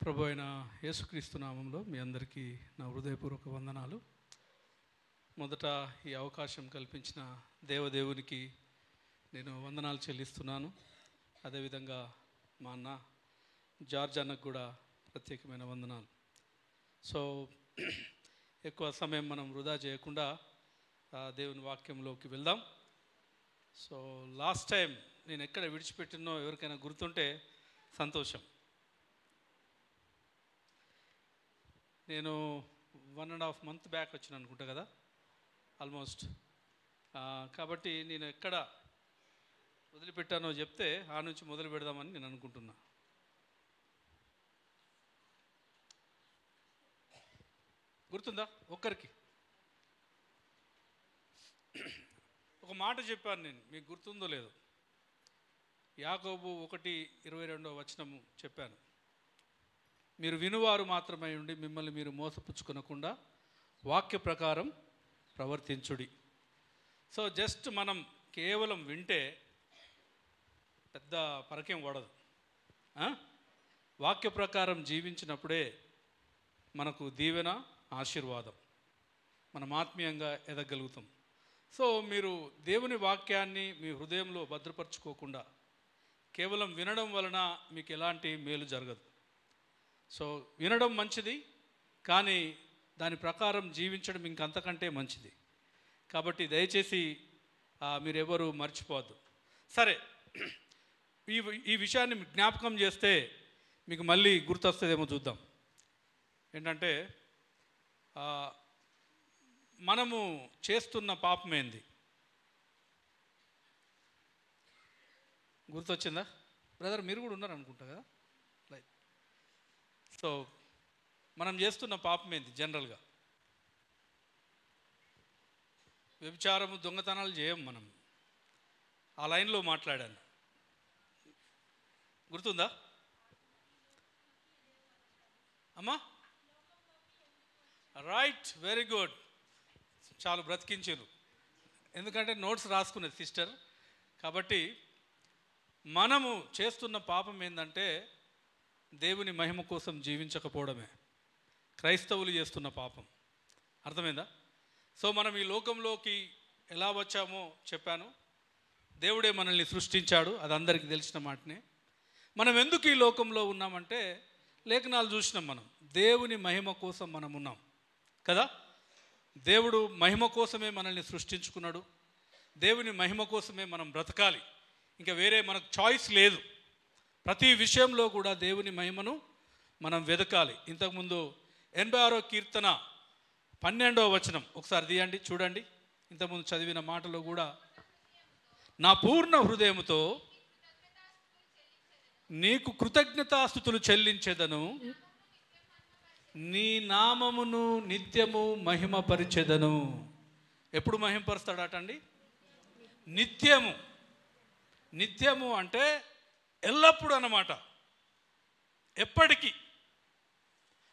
ప్రభు అయిన యేసుక్రీస్తు నామంలో మీ అందరికీ నా హృదయపూర్వక వందనాలు. మొదట ఈ అవకాశం కల్పించిన దేవదేవునికి నేను వందనాలు చెల్లిస్తున్నాను. అదేవిధంగా మా అన్న జార్జ్ అన్నకు కూడా ప్రత్యేకమైన వందనాలు. సో ఎక్కువ సమయం మనం వృధా చేయకుండా దేవుని వాక్యంలోకి వెళ్దాం. సో లాస్ట్ టైం నేను ఎక్కడ విడిచిపెట్టినో ఎవరికైనా గుర్తుంటే సంతోషం. నేను 1.5 months బ్యాక్ వచ్చిన అనుకుంటా కదా ఆల్మోస్ట్. కాబట్టి నేను ఎక్కడ వదిలిపెట్టానో చెప్తే ఆ నుంచి మొదలు పెడదామని నేను అనుకుంటున్నా. గుర్తుందా ఒక్కరికి? ఒక మాట చెప్పాను నేను, మీకు గుర్తుందో లేదో. యాకోబు 1:22 చెప్పాను. మీరు వినువారు మాత్రమై ఉండి మిమ్మల్ని మీరు మోసపుచ్చుకొనకుండా వాక్య ప్రకారం ప్రవర్తించుడి. సో జస్ట్ మనం కేవలం వింటే పెద్ద పరకేం పడదు. వాక్య ప్రకారం జీవించినప్పుడే మనకు దీవెన, ఆశీర్వాదం, మనం ఆత్మీయంగా ఎదగలుగుతాం. సో మీరు దేవుని వాక్యాన్ని మీ హృదయంలో భద్రపరచుకోకుండా కేవలం వినడం వలన మీకు ఎలాంటి మేలు జరగదు. సో వినడం మంచిది, కానీ దాని ప్రకారం జీవించడం ఇంకంతకంటే మంచిది. కాబట్టి దయచేసి మీరెవరు మర్చిపోవద్దు. సరే, ఈ విషయాన్ని జ్ఞాపకం చేస్తే మీకు మళ్ళీ గుర్తొస్తుందేమో చూద్దాం. ఏంటంటే మనము చేస్తున్న పాపం ఏంది? గుర్తొచ్చిందా బ్రదర్? మీరు కూడా ఉన్నారు అనుకుంటా కదా. సో మనం చేస్తున్న పాపం ఏంది? జనరల్గా వ్యభిచారము, దొంగతనాలు చేయం మనం. ఆ లైన్లో మాట్లాడాను, గుర్తుందా అమ్మా? రైట్, వెరీ గుడ్, చాలు బ్రతికించారు. ఎందుకంటే నోట్స్ రాసుకునేది సిస్టర్. కాబట్టి మనము చేస్తున్న పాపం ఏంటంటే దేవుని మహిమ కోసం జీవించకపోవడమే క్రైస్తవులు చేస్తున్న పాపం. అర్థమైందా? సో మనం ఈ లోకంలోకి ఎలా వచ్చామో చెప్పాను. దేవుడే మనల్ని సృష్టించాడు, అది అందరికీ తెలిసిన మాటనే. మనం ఎందుకు ఈ లోకంలో ఉన్నామంటే లేఖనాలు చూసినాం. మనం దేవుని మహిమ కోసం మనం ఉన్నాం కదా. దేవుడు మహిమ కోసమే మనల్ని సృష్టించుకున్నాడు. దేవుని మహిమ కోసమే మనం బ్రతకాలి. ఇంకా వేరే మనకు చాయిస్ లేదు. ప్రతి విషయంలో కూడా దేవుని మహిమను మనం వెతకాలి. ఇంతకుముందు 86వ కీర్తన 12వ ఒకసారి తీయండి, చూడండి. ఇంతకుముందు చదివిన మాటలో కూడా నా పూర్ణ హృదయముతో నీకు కృతజ్ఞతాస్తుతులు చెల్లించెదను, నీ నామమును నిత్యము మహిమపరిచెదను. ఎప్పుడు మహిమపరుస్తాడటండి? నిత్యము. నిత్యము అంటే ఎల్లప్పుడూ అన్నమాట, ఎప్పటికీ.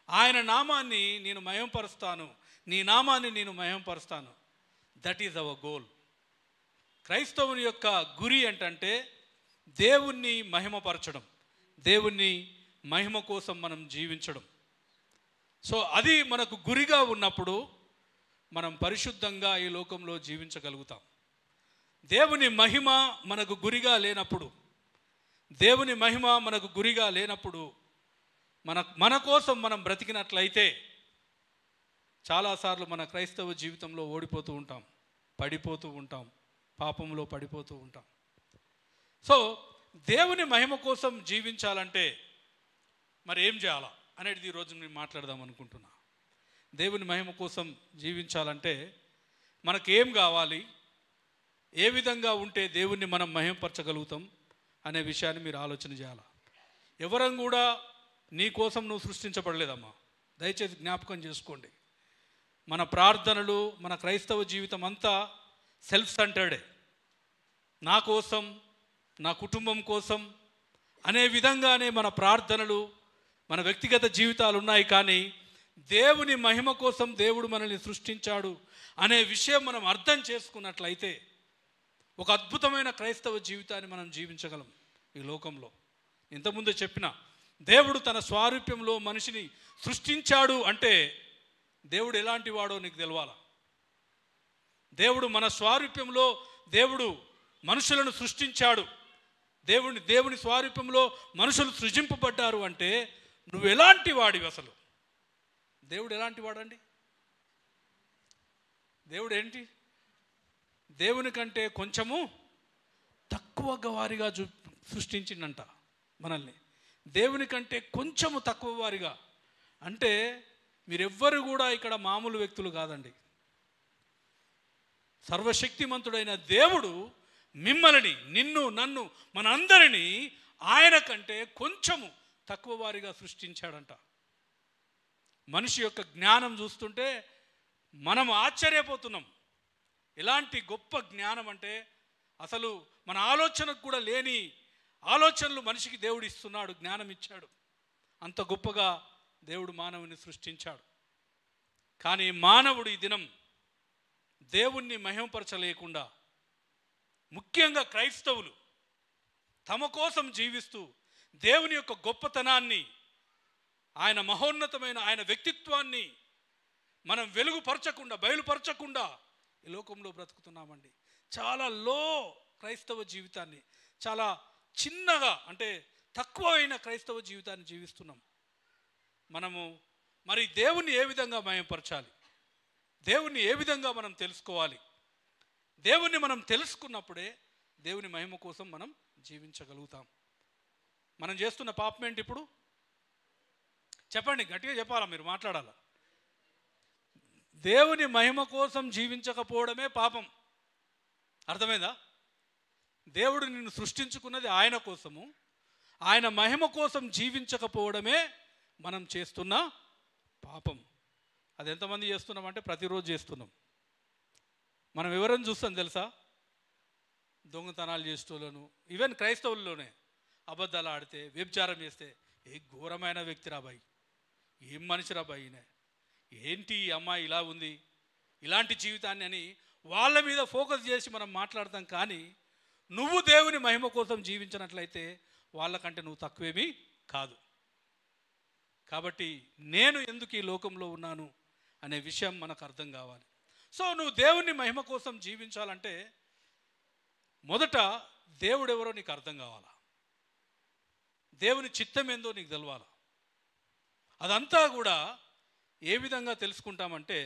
ఆయన నామాన్ని నేను మహిమపరుస్తాను, నీ నామాన్ని నేను మహిమపరుస్తాను. That is our goal. క్రైస్తవుని యొక్క గురి ఏంటంటే దేవుణ్ణి మహిమపరచడం, దేవుణ్ణి మహిమ కోసం మనం జీవించడం. సో అది మనకు గురిగా ఉన్నప్పుడు మనం పరిశుద్ధంగా ఈ లోకంలో జీవించగలుగుతాం. దేవుని మహిమ మనకు గురిగా లేనప్పుడు, దేవుని మహిమ మనకు గురిగా లేనప్పుడు మన కోసం మనం బ్రతికినట్లయితే చాలాసార్లు మన క్రైస్తవ జీవితంలో ఓడిపోతూ ఉంటాం, పడిపోతూ ఉంటాం, పాపంలో పడిపోతూ ఉంటాం. సో దేవుని మహిమ కోసం జీవించాలంటే మరి ఏం చేయాలా అనేది ఈరోజు నేను మాట్లాడదాం అనుకుంటున్నా. దేవుని మహిమ కోసం జీవించాలంటే మనకేం కావాలి, ఏ విధంగా ఉంటే దేవుణ్ణి మనం మహిమపరచగలుగుతాం అనే విషయాన్ని మీరు ఆలోచన చేయాలి. ఎవరం కూడా నీ కోసం నువ్వు సృష్టించబడలేదమ్మా. దయచేసి జ్ఞాపకం చేసుకోండి. మన ప్రార్థనలు, మన క్రైస్తవ జీవితం అంతా సెల్ఫ్ సెంటర్డే. నా కోసం, నా కుటుంబం కోసం అనే విధంగానే మన ప్రార్థనలు, మన వ్యక్తిగత జీవితాలు ఉన్నాయి. కానీ దేవుని మహిమ కోసం దేవుడు మనల్ని సృష్టించాడు అనే విషయం మనం అర్థం చేసుకున్నట్లయితే ఒక అద్భుతమైన క్రైస్తవ జీవితాన్ని మనం జీవించగలం ఈ లోకంలో. ఇంతకుముందే చెప్పిన దేవుడు తన స్వారూప్యంలో మనిషిని సృష్టించాడు అంటే దేవుడు ఎలాంటి వాడో నీకు తెలవాలా. దేవుడు మన స్వారూప్యంలో దేవుడు మనుషులను సృష్టించాడు. దేవుని స్వారూప్యంలో మనుషులు సృజింపబడ్డారు అంటే నువ్వు ఎలాంటి వాడివి? అసలు దేవుడు ఎలాంటి వాడండి? దేవుడు ఏంటి? దేవుని కంటే కొంచెము తక్కువ వారిగా సృష్టించిందంట మనల్ని. దేవుని కంటే కొంచెము తక్కువ వారిగా అంటే మీరెవ్వరు కూడా ఇక్కడ మామూలు వ్యక్తులు కాదండి. సర్వశక్తిమంతుడైన దేవుడు మిమ్మల్ని, నిన్ను, నన్ను, మనందరినీ ఆయన కంటే కొంచెము తక్కువ వారిగా సృష్టించాడంట. మనిషి యొక్క జ్ఞానం చూస్తుంటే మనం ఆశ్చర్యపోతున్నాం. ఎలాంటి గొప్ప జ్ఞానం అంటే అసలు మన ఆలోచనకు కూడా లేని ఆలోచనలు మనిషికి దేవుడు ఇస్తున్నాడు, జ్ఞానం ఇచ్చాడు. అంత గొప్పగా దేవుడు మానవుని సృష్టించాడు. కానీ మానవుడు ఈ దినం దేవుణ్ణి మహిమపరచలేకుండా, ముఖ్యంగా క్రైస్తవులు తమ కోసం జీవిస్తూ దేవుని యొక్క గొప్పతనాన్ని, ఆయన మహోన్నతమైన ఆయన వ్యక్తిత్వాన్ని మనం వెలుగుపరచకుండా, బయలుపరచకుండా ఈ లోకంలో బ్రతుకుతున్నామండి. చాలా లో క్రైస్తవ జీవితాన్ని, చాలా చిన్నగా అంటే తక్కువైన క్రైస్తవ జీవితాన్ని జీవిస్తున్నాం. మనము మరి దేవుణ్ణి ఏ విధంగా మహిమపరచాలి? దేవుణ్ణి ఏ విధంగా మనం తెలుసుకోవాలి? దేవుణ్ణి మనం తెలుసుకున్నప్పుడే దేవుని మహిమ కోసం మనం జీవించగలుగుతాం. మనం చేస్తున్న పాపం ఏంటి ఇప్పుడు? చెప్పండి, గట్టిగా చెప్పాలా, మీరు మాట్లాడాలా. దేవుని మహిమ కోసం జీవించకపోవడమే పాపం. అర్థమైందా? దేవుడు నిన్ను సృష్టించుకున్నది ఆయన కోసము, ఆయన మహిమ కోసం జీవించకపోవడమే మనం చేస్తున్న పాపం. అది ఎంతమంది చేస్తున్నాం అంటే ప్రతిరోజు చేస్తున్నాం. మనం ఎవరైనా చూస్తాం తెలుసా? దొంగతనాలు చేసేటోళ్ళను, ఈవెన్ క్రైస్తవుల్లోనే అబద్ధాలు ఆడితే, వ్యభిచారం చేస్తే, ఏ ఘోరమైన వ్యక్తి రాబాయి, ఏం మనిషి రాబాయి, ఏంటి ఈ అమ్మాయి ఇలా ఉంది, ఇలాంటి జీవితాన్ని అని వాళ్ళ మీద ఫోకస్ చేసి మనం మాట్లాడతాం. కానీ నువ్వు దేవుని మహిమ కోసం జీవించినట్లయితే వాళ్ళకంటే నువ్వు తక్కువేమీ కాదు. కాబట్టి నేను ఎందుకు ఈ లోకంలో ఉన్నాను అనే విషయం మనకు అర్థం కావాలి. సో నువ్వు దేవుని మహిమ కోసం జీవించాలంటే మొదట దేవుడు ఎవరో నీకు అర్థం కావాలా, దేవుని చిత్తం ఏందో నీకు తెలవాలా. అదంతా కూడా ఏ విధంగా తెలుసుకుంటామంటే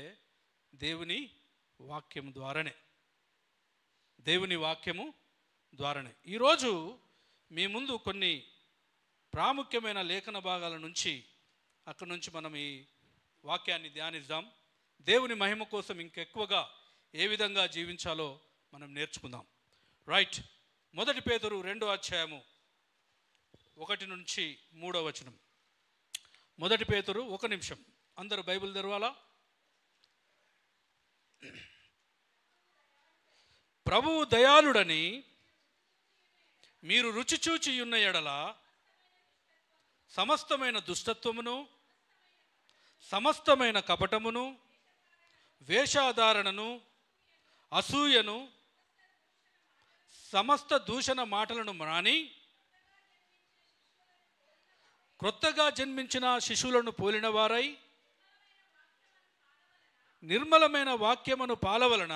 దేవుని వాక్యము ద్వారానే, దేవుని వాక్యము ద్వారానే. ఈరోజు మీ ముందు కొన్ని ప్రాముఖ్యమైన లేఖన భాగాల నుంచి, అక్కడి నుంచి మనం ఈ వాక్యాన్ని ధ్యానిద్దాం. దేవుని మహిమ కోసం ఇంకెక్కువగా ఏ విధంగా జీవించాలో మనం నేర్చుకుందాం. రైట్. 1 పేతురు 2వ అధ్యాయము 1 నుంచి 3వ వచనం. 1 పేతురు, ఒక నిమిషం అందరూ బైబిల్ తెరవాలా. ప్రభువు దయాళుడని మీరు రుచి చూచి ఉన్న ఎడల సమస్తమైన దుష్టత్వమును, సమస్తమైన కపటమును, వేషాధారణను, అసూయను, సమస్త దూషణ మాటలను మాని క్రొత్తగా జన్మించిన శిశువులను పోలిన వారై నిర్మలమైన వాక్యమును పాలవలన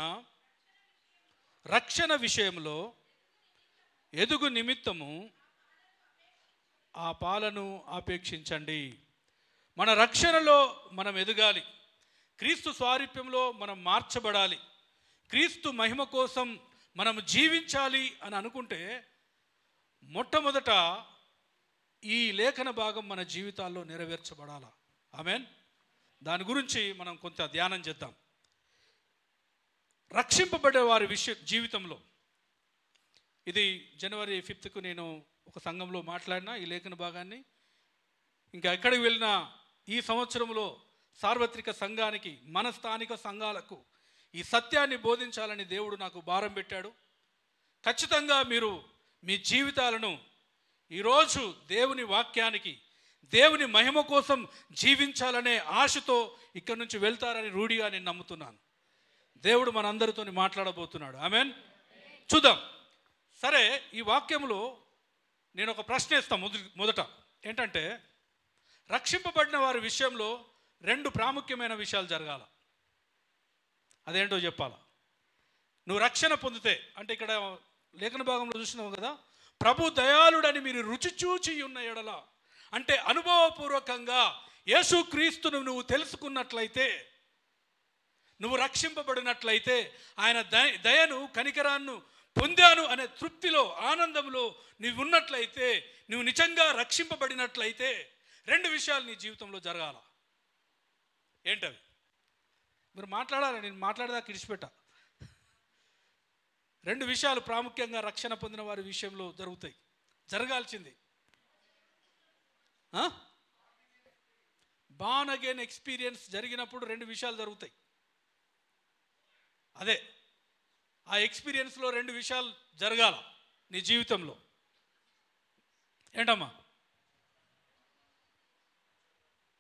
రక్షణ విషయంలో ఎదుగు నిమిత్తము ఆ పాలను ఆపేక్షించండి. మన రక్షణలో మనం ఎదగాలి, క్రీస్తు స్వారూప్యంలో మనం మార్చబడాలి, క్రీస్తు మహిమ కోసం మనం జీవించాలి అని అనుకుంటే మొట్టమొదట ఈ లేఖన భాగం మన జీవితాల్లో నెరవేర్చబడాలి. ఆమేన్. దాని గురించి మనం కొంత ధ్యానం చేద్దాం. రక్షింపబడే వారి జీవితంలో ఇది జనవరి 5కు నేను ఒక సంఘంలో మాట్లాడిన ఈ లేఖన భాగాన్ని. ఇంకా ఎక్కడికి వెళ్ళినా ఈ సంవత్సరంలో సార్వత్రిక సంఘానికి, మన స్థానిక సంఘాలకు ఈ సత్యాన్ని బోధించాలని దేవుడు నాకు భారం పెట్టాడు. ఖచ్చితంగా మీరు మీ జీవితాలను ఈరోజు దేవుని వాక్యానికి, దేవుని మహిమ కోసం జీవించాలనే ఆశతో ఇక్కడి నుంచి వెళ్తారని రూఢిగా నేను నమ్ముతున్నాను. దేవుడు మనందరితో మాట్లాడబోతున్నాడు. ఆమేన్. చూద్దాం. సరే, ఈ వాక్యంలో నేను ఒక ప్రశ్న ఇస్తాను మొదట. ఏంటంటే రక్షింపబడిన వారి విషయంలో రెండు ప్రాముఖ్యమైన విషయాలు జరగాల. అదేంటో చెప్పాలా. నువ్వు రక్షణ పొందితే అంటే ఇక్కడ లేఖన భాగంలో చూసినావు కదా, ప్రభు దయాళుడని మీరు రుచి చూచి ఉన్న ఎడల అంటే అనుభవపూర్వకంగా యేసుక్రీస్తును నువ్వు తెలుసుకున్నట్లయితే, నువ్వు రక్షింపబడినట్లయితే, ఆయన దయను కనికరాన్ని పొందాను అనే తృప్తిలో ఆనందంలో నువ్వు ఉన్నట్లయితే, నువ్వు నిజంగా రక్షింపబడినట్లయితే రెండు విషయాలు నీ జీవితంలో జరగాల. ఏంటవి? మీరు మాట్లాడాలి, నేను మాట్లాడదాకా ఇడిచిపెట్టా. రెండు విషయాలు ప్రాముఖ్యంగా రక్షణ పొందిన వారి విషయంలో జరుగుతాయి, జరగాల్సింది. బార్న్ అగైన్ ఎక్స్పీరియన్స్ జరిగినప్పుడు రెండు విషయాలు జరుగుతాయి. అదే ఆ ఎక్స్పీరియన్స్లో రెండు విషయాలు జరగాల నీ జీవితంలో. ఏంటమ్మా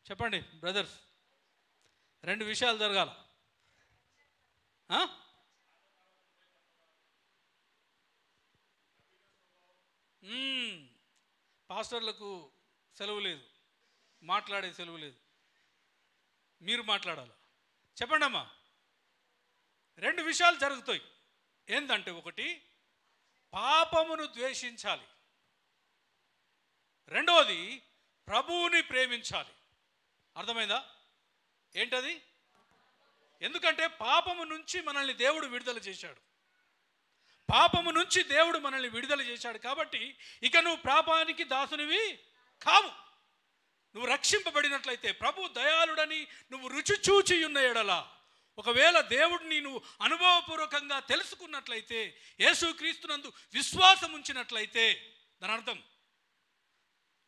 చెప్పండి బ్రదర్స్? రెండు విషయాలు జరగాల. పాస్టర్లకు సెలవు లేదు, మాట్లాడే సెలవు లేదు, మీరు మాట్లాడాలి. చెప్పండి అమ్మా. రెండు విషయాలు జరుగుతాయి. ఏంటంటే, ఒకటి పాపమును ద్వేషించాలి, రెండవది ప్రభువుని ప్రేమించాలి. అర్థమైందా? ఏంటది? ఎందుకంటే పాపము నుంచి మనల్ని దేవుడు విడుదల చేశాడు. పాపము నుంచి దేవుడు మనల్ని విడుదల చేశాడు కాబట్టి ఇక నువ్వు పాపానికి దాసునివి కావు. నువ్వు రక్షింపబడినట్లయితే, ప్రభు దయాళుడని నువ్వు రుచి చూచి ఉన్న ఎడల, ఒకవేళ దేవుడిని నువ్వు అనుభవపూర్వకంగా తెలుసుకున్నట్లయితే, యేసుక్రీస్తునందు విశ్వాసం ఉంచినట్లయితే దాని అర్థం.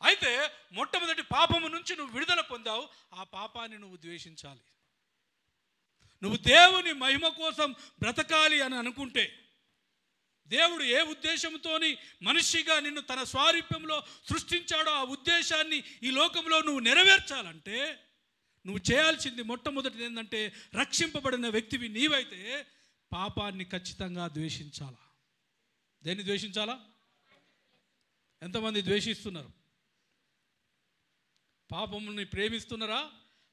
అయితే మొట్టమొదటి పాపము నుంచి నువ్వు విడుదల పొందావు, ఆ పాపాన్ని నువ్వు ద్వేషించాలి. నువ్వు దేవుని మహిమ కోసం బ్రతకాలి అని అనుకుంటే, దేవుడు ఏ ఉద్దేశంతోని మనిషిగా నిన్ను తన స్వారూప్యంలో సృష్టించాడో ఆ ఉద్దేశాన్ని ఈ లోకంలో నువ్వు నెరవేర్చాలంటే నువ్వు చేయాల్సింది మొట్టమొదటిది ఏంటంటే, రక్షింపబడిన వ్యక్తివి నీవైతే పాపాన్ని ఖచ్చితంగా ద్వేషించాలా. దేన్ని ద్వేషించాలా? ఎంతమంది ద్వేషిస్తున్నారు? పాపముని ప్రేమిస్తున్నారా,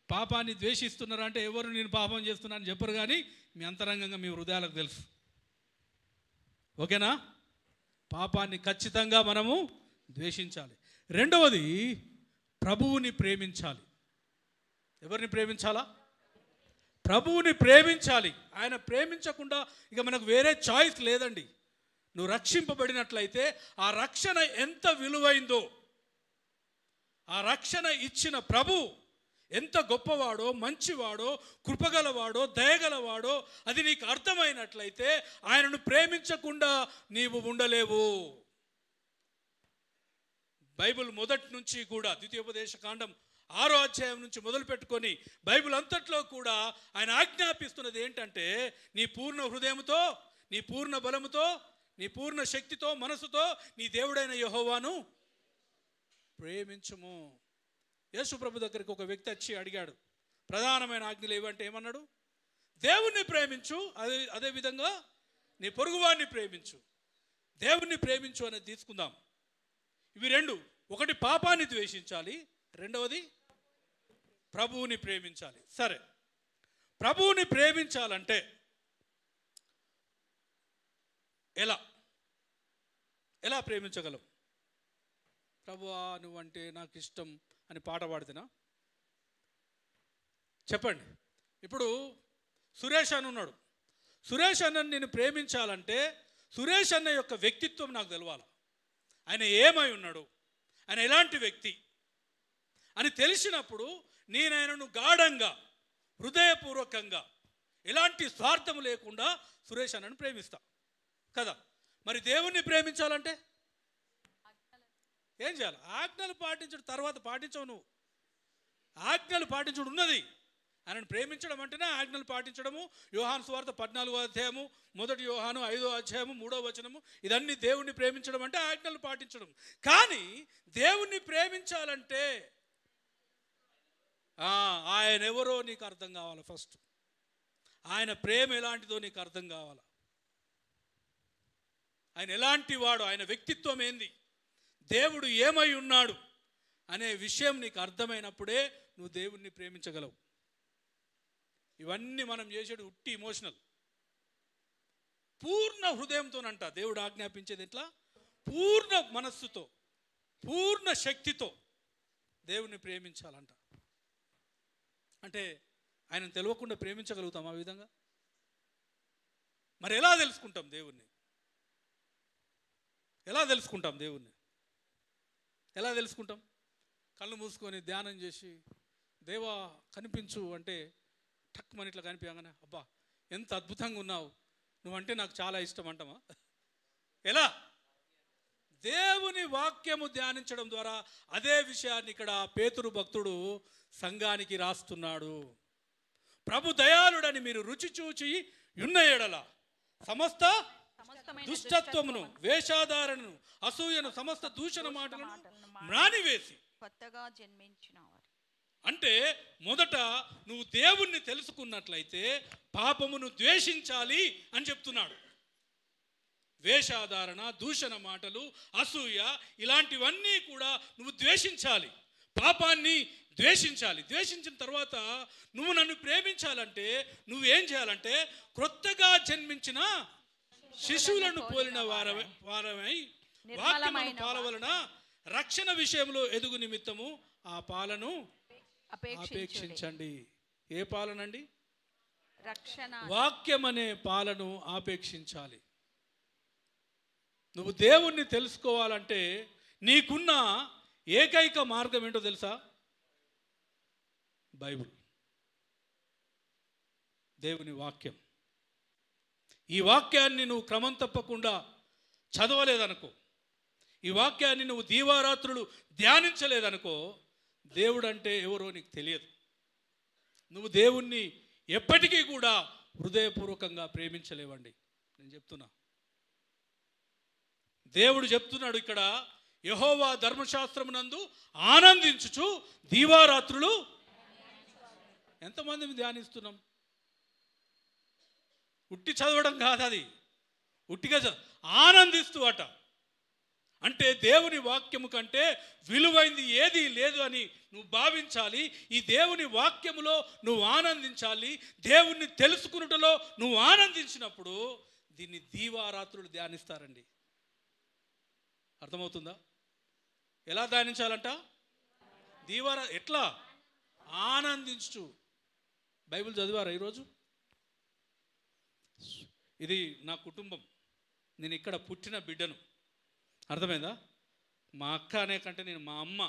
పాపాన్ని ద్వేషిస్తున్నారా? అంటే ఎవరు నేను పాపం చేస్తున్నానని చెప్పరు, కానీ మీ అంతరంగంగా మీ హృదయాలకు తెలుసు. ఓకేనా? పాపాన్ని ఖచ్చితంగా మనము ద్వేషించాలి. రెండవది ప్రభువుని ప్రేమించాలి. ఎవరిని ప్రేమించాలా? ప్రభువుని ప్రేమించాలి. ఆయన ప్రేమించకుండా ఇక మనకు వేరే చాయిస్ లేదండి. నువ్వు రక్షింపబడినట్లయితే ఆ రక్షణ ఎంత విలువైందో, ఆ రక్షణ ఇచ్చిన ప్రభు ఎంత గొప్పవాడో, మంచివాడో, కృపగలవాడో, దయగలవాడో అది నీకు అర్థమైనట్లయితే ఆయనను ప్రేమించకుండా నీవు ఉండలేవు. బైబిల్ మొదటి నుంచి కూడా ద్వితీయోపదేశ కాండం 6వ అధ్యాయం నుంచి మొదలు పెట్టుకొని బైబిల్ అంతట్లో కూడా ఆయన ఆజ్ఞాపిస్తున్నది ఏంటంటే, నీ పూర్ణ హృదయంతో, నీ పూర్ణ బలముతో, నీ పూర్ణ శక్తితో, మనసుతో నీ దేవుడైన యెహోవాను ప్రేమించుము. యేసు ప్రభు దగ్గరికి ఒక వ్యక్తి వచ్చి అడిగాడు, ప్రధానమైన ఆజ్ఞలు ఏవంటే ఏమన్నాడు? దేవుణ్ణి ప్రేమించు, అదేవిధంగా నీ పొరుగువాడిని ప్రేమించు. దేవుణ్ణి ప్రేమించు అనేది తీసుకుందాం. ఇవి రెండు, ఒకటి పాపాన్ని ద్వేషించాలి, రెండవది ప్రభువుని ప్రేమించాలి. సరే, ప్రభువుని ప్రేమించాలంటే ఎలా ప్రేమించగలం? ప్రభువా నువ్వంటే నాకు ఇష్టం అని పాట పాడుతున్నా చెప్పండి. ఇప్పుడు సురేష్ అని ఉన్నాడు. సురేష్ అన్నని నేను ప్రేమించాలంటే సురేష్ అన్న యొక్క వ్యక్తిత్వం నాకు తెలవాలి. ఆయన ఏమై ఉన్నాడు, ఆయన ఎలాంటి వ్యక్తి అని తెలిసినప్పుడు నేను ఆయనను గాఢంగా, హృదయపూర్వకంగా, ఎలాంటి స్వార్థం లేకుండా సురేష్ అన్నను ప్రేమిస్తా కదా. మరి దేవుణ్ణి ప్రేమించాలంటే ఏం చేయాలి? ఆజ్ఞలు పాటించడం. తర్వాత పాటించవు నువ్వు, ఆజ్ఞలు పాటించడం ఉన్నది. ఆయనను ప్రేమించడం అంటేనే ఆజ్ఞలు పాటించడము. యోహాను సువార్త 14వ అధ్యాయము, 1 యోహాను 5వ అధ్యాయము 3వ వచనము, ఇదన్నీ దేవుణ్ణి ప్రేమించడం అంటే ఆజ్ఞలు పాటించడం. కానీ దేవుణ్ణి ప్రేమించాలంటే ఆయన ఎవరో నీకు అర్థం కావాలి. ఫస్ట్ ఆయన ప్రేమ ఎలాంటిదో నీకు అర్థం కావాలి. ఆయన ఎలాంటి వాడు, ఆయన వ్యక్తిత్వం ఏంది, దేవుడు ఏమై ఉన్నాడు అనే విషయం నీకు అర్థమైనప్పుడే నువ్వు దేవుణ్ణి ప్రేమించగలవు. ఇవన్నీ మనం చేసేది ఉట్టి ఇమోషనల్. పూర్ణ హృదయంతోనంట దేవుడు ఆజ్ఞాపించేది ఎట్లా? పూర్ణ మనస్సుతో, పూర్ణ శక్తితో దేవుణ్ణి ప్రేమించాలంట. అంటే ఆయనను తెలియకుండా ప్రేమించగలుగుతాం ఆ విధంగా? మరి ఎలా తెలుసుకుంటాం దేవుణ్ణి? ఎలా తెలుసుకుంటాం దేవుణ్ణి? ఎలా తెలుసుకుంటాం? కళ్ళు మూసుకొని ధ్యానం చేసి దేవా కనిపించు అంటే టక్ మన ఇట్లా కనిపించగానే అబ్బా ఎంత అద్భుతంగా ఉన్నావు, నువ్వంటే నాకు చాలా ఇష్టం అంటామా? ఎలా? దేవుని వాక్యము ధ్యానించడం ద్వారా. అదే విషయాన్ని ఇక్కడ పేతురు భక్తుడు సంఘానికి రాస్తున్నాడు. ప్రభు దయాళుడని మీరు రుచి చూచి యున్న ఎడల సమస్త దుష్టత్వమును, వేషాధారణను, అసూయను, సమస్త దూషణ మాటలను మ్రానివేసి కొత్తగా జన్మించినవారు. అంటే మొదట నువ్వు దేవుణ్ణి తెలుసుకున్నట్లయితే పాపమును ద్వేషించాలి అని చెప్తున్నాడు. వేషాధారణ, దూషణ మాటలు, అసూయ ఇలాంటివన్నీ కూడా నువ్వు ద్వేషించాలి. పాపాన్ని ద్వేషించాలి. ద్వేషించిన తర్వాత నువ్వు నన్ను ప్రేమించాలంటే నువ్వేం చేయాలంటే క్రొత్తగా జన్మించిన శిశువులను పోలిన వారమై వాక్యమును పాలవలన రక్షణ విషయంలో ఎదుగు నిమిత్తము ఆ పాలను అపేక్షించండి. ఏ పాలనండి? రక్షణ. వాక్యం అనే పాలను ఆపేక్షించాలి. నువ్వు దేవుణ్ణి తెలుసుకోవాలంటే నీకున్న ఏకైక మార్గం ఏంటో తెలుసా? బైబిల్, దేవుని వాక్యం. ఈ వాక్యాన్ని నువ్వు క్రమం తప్పకుండా చదవలేదనుకో, ఈ వాక్యాన్ని నువ్వు దీవారాత్రులు ధ్యానించలేదనుకో, దేవుడు అంటే ఎవరో నీకు తెలియదు. నువ్వు దేవుణ్ణి ఎప్పటికీ కూడా హృదయపూర్వకంగా ప్రేమించలేవండి. నేను చెప్తున్నా. దేవుడు చెప్తున్నాడు ఇక్కడ, యెహోవా ధర్మశాస్త్రమునందు ఆనందించుచు దీవారాత్రులు. ఎంతమంది ధ్యానిస్తున్నాం? ఉట్టి చదవడం కాదు అది, ఉట్టిగా ఆనందిస్తూ అట. అంటే దేవుని వాక్యము కంటే విలువైంది ఏది లేదు అని నువ్వు భావించాలి. ఈ దేవుని వాక్యములో నువ్వు ఆనందించాలి. దేవుణ్ణి తెలుసుకున్నటలో నువ్వు ఆనందించినప్పుడు దీన్ని దీవారాత్రులు ధ్యానిస్తారండి. అర్థమవుతుందా? ఎలా ధ్యానించాలంట? ఎట్లా? ఆనందించు. బైబిల్ చదివారా ఈరోజు? ఇది నా కుటుంబం, నేను ఇక్కడ పుట్టిన బిడ్డను. అర్థమైందా? మా అక్క అనే కంటే నేను మా అమ్మ,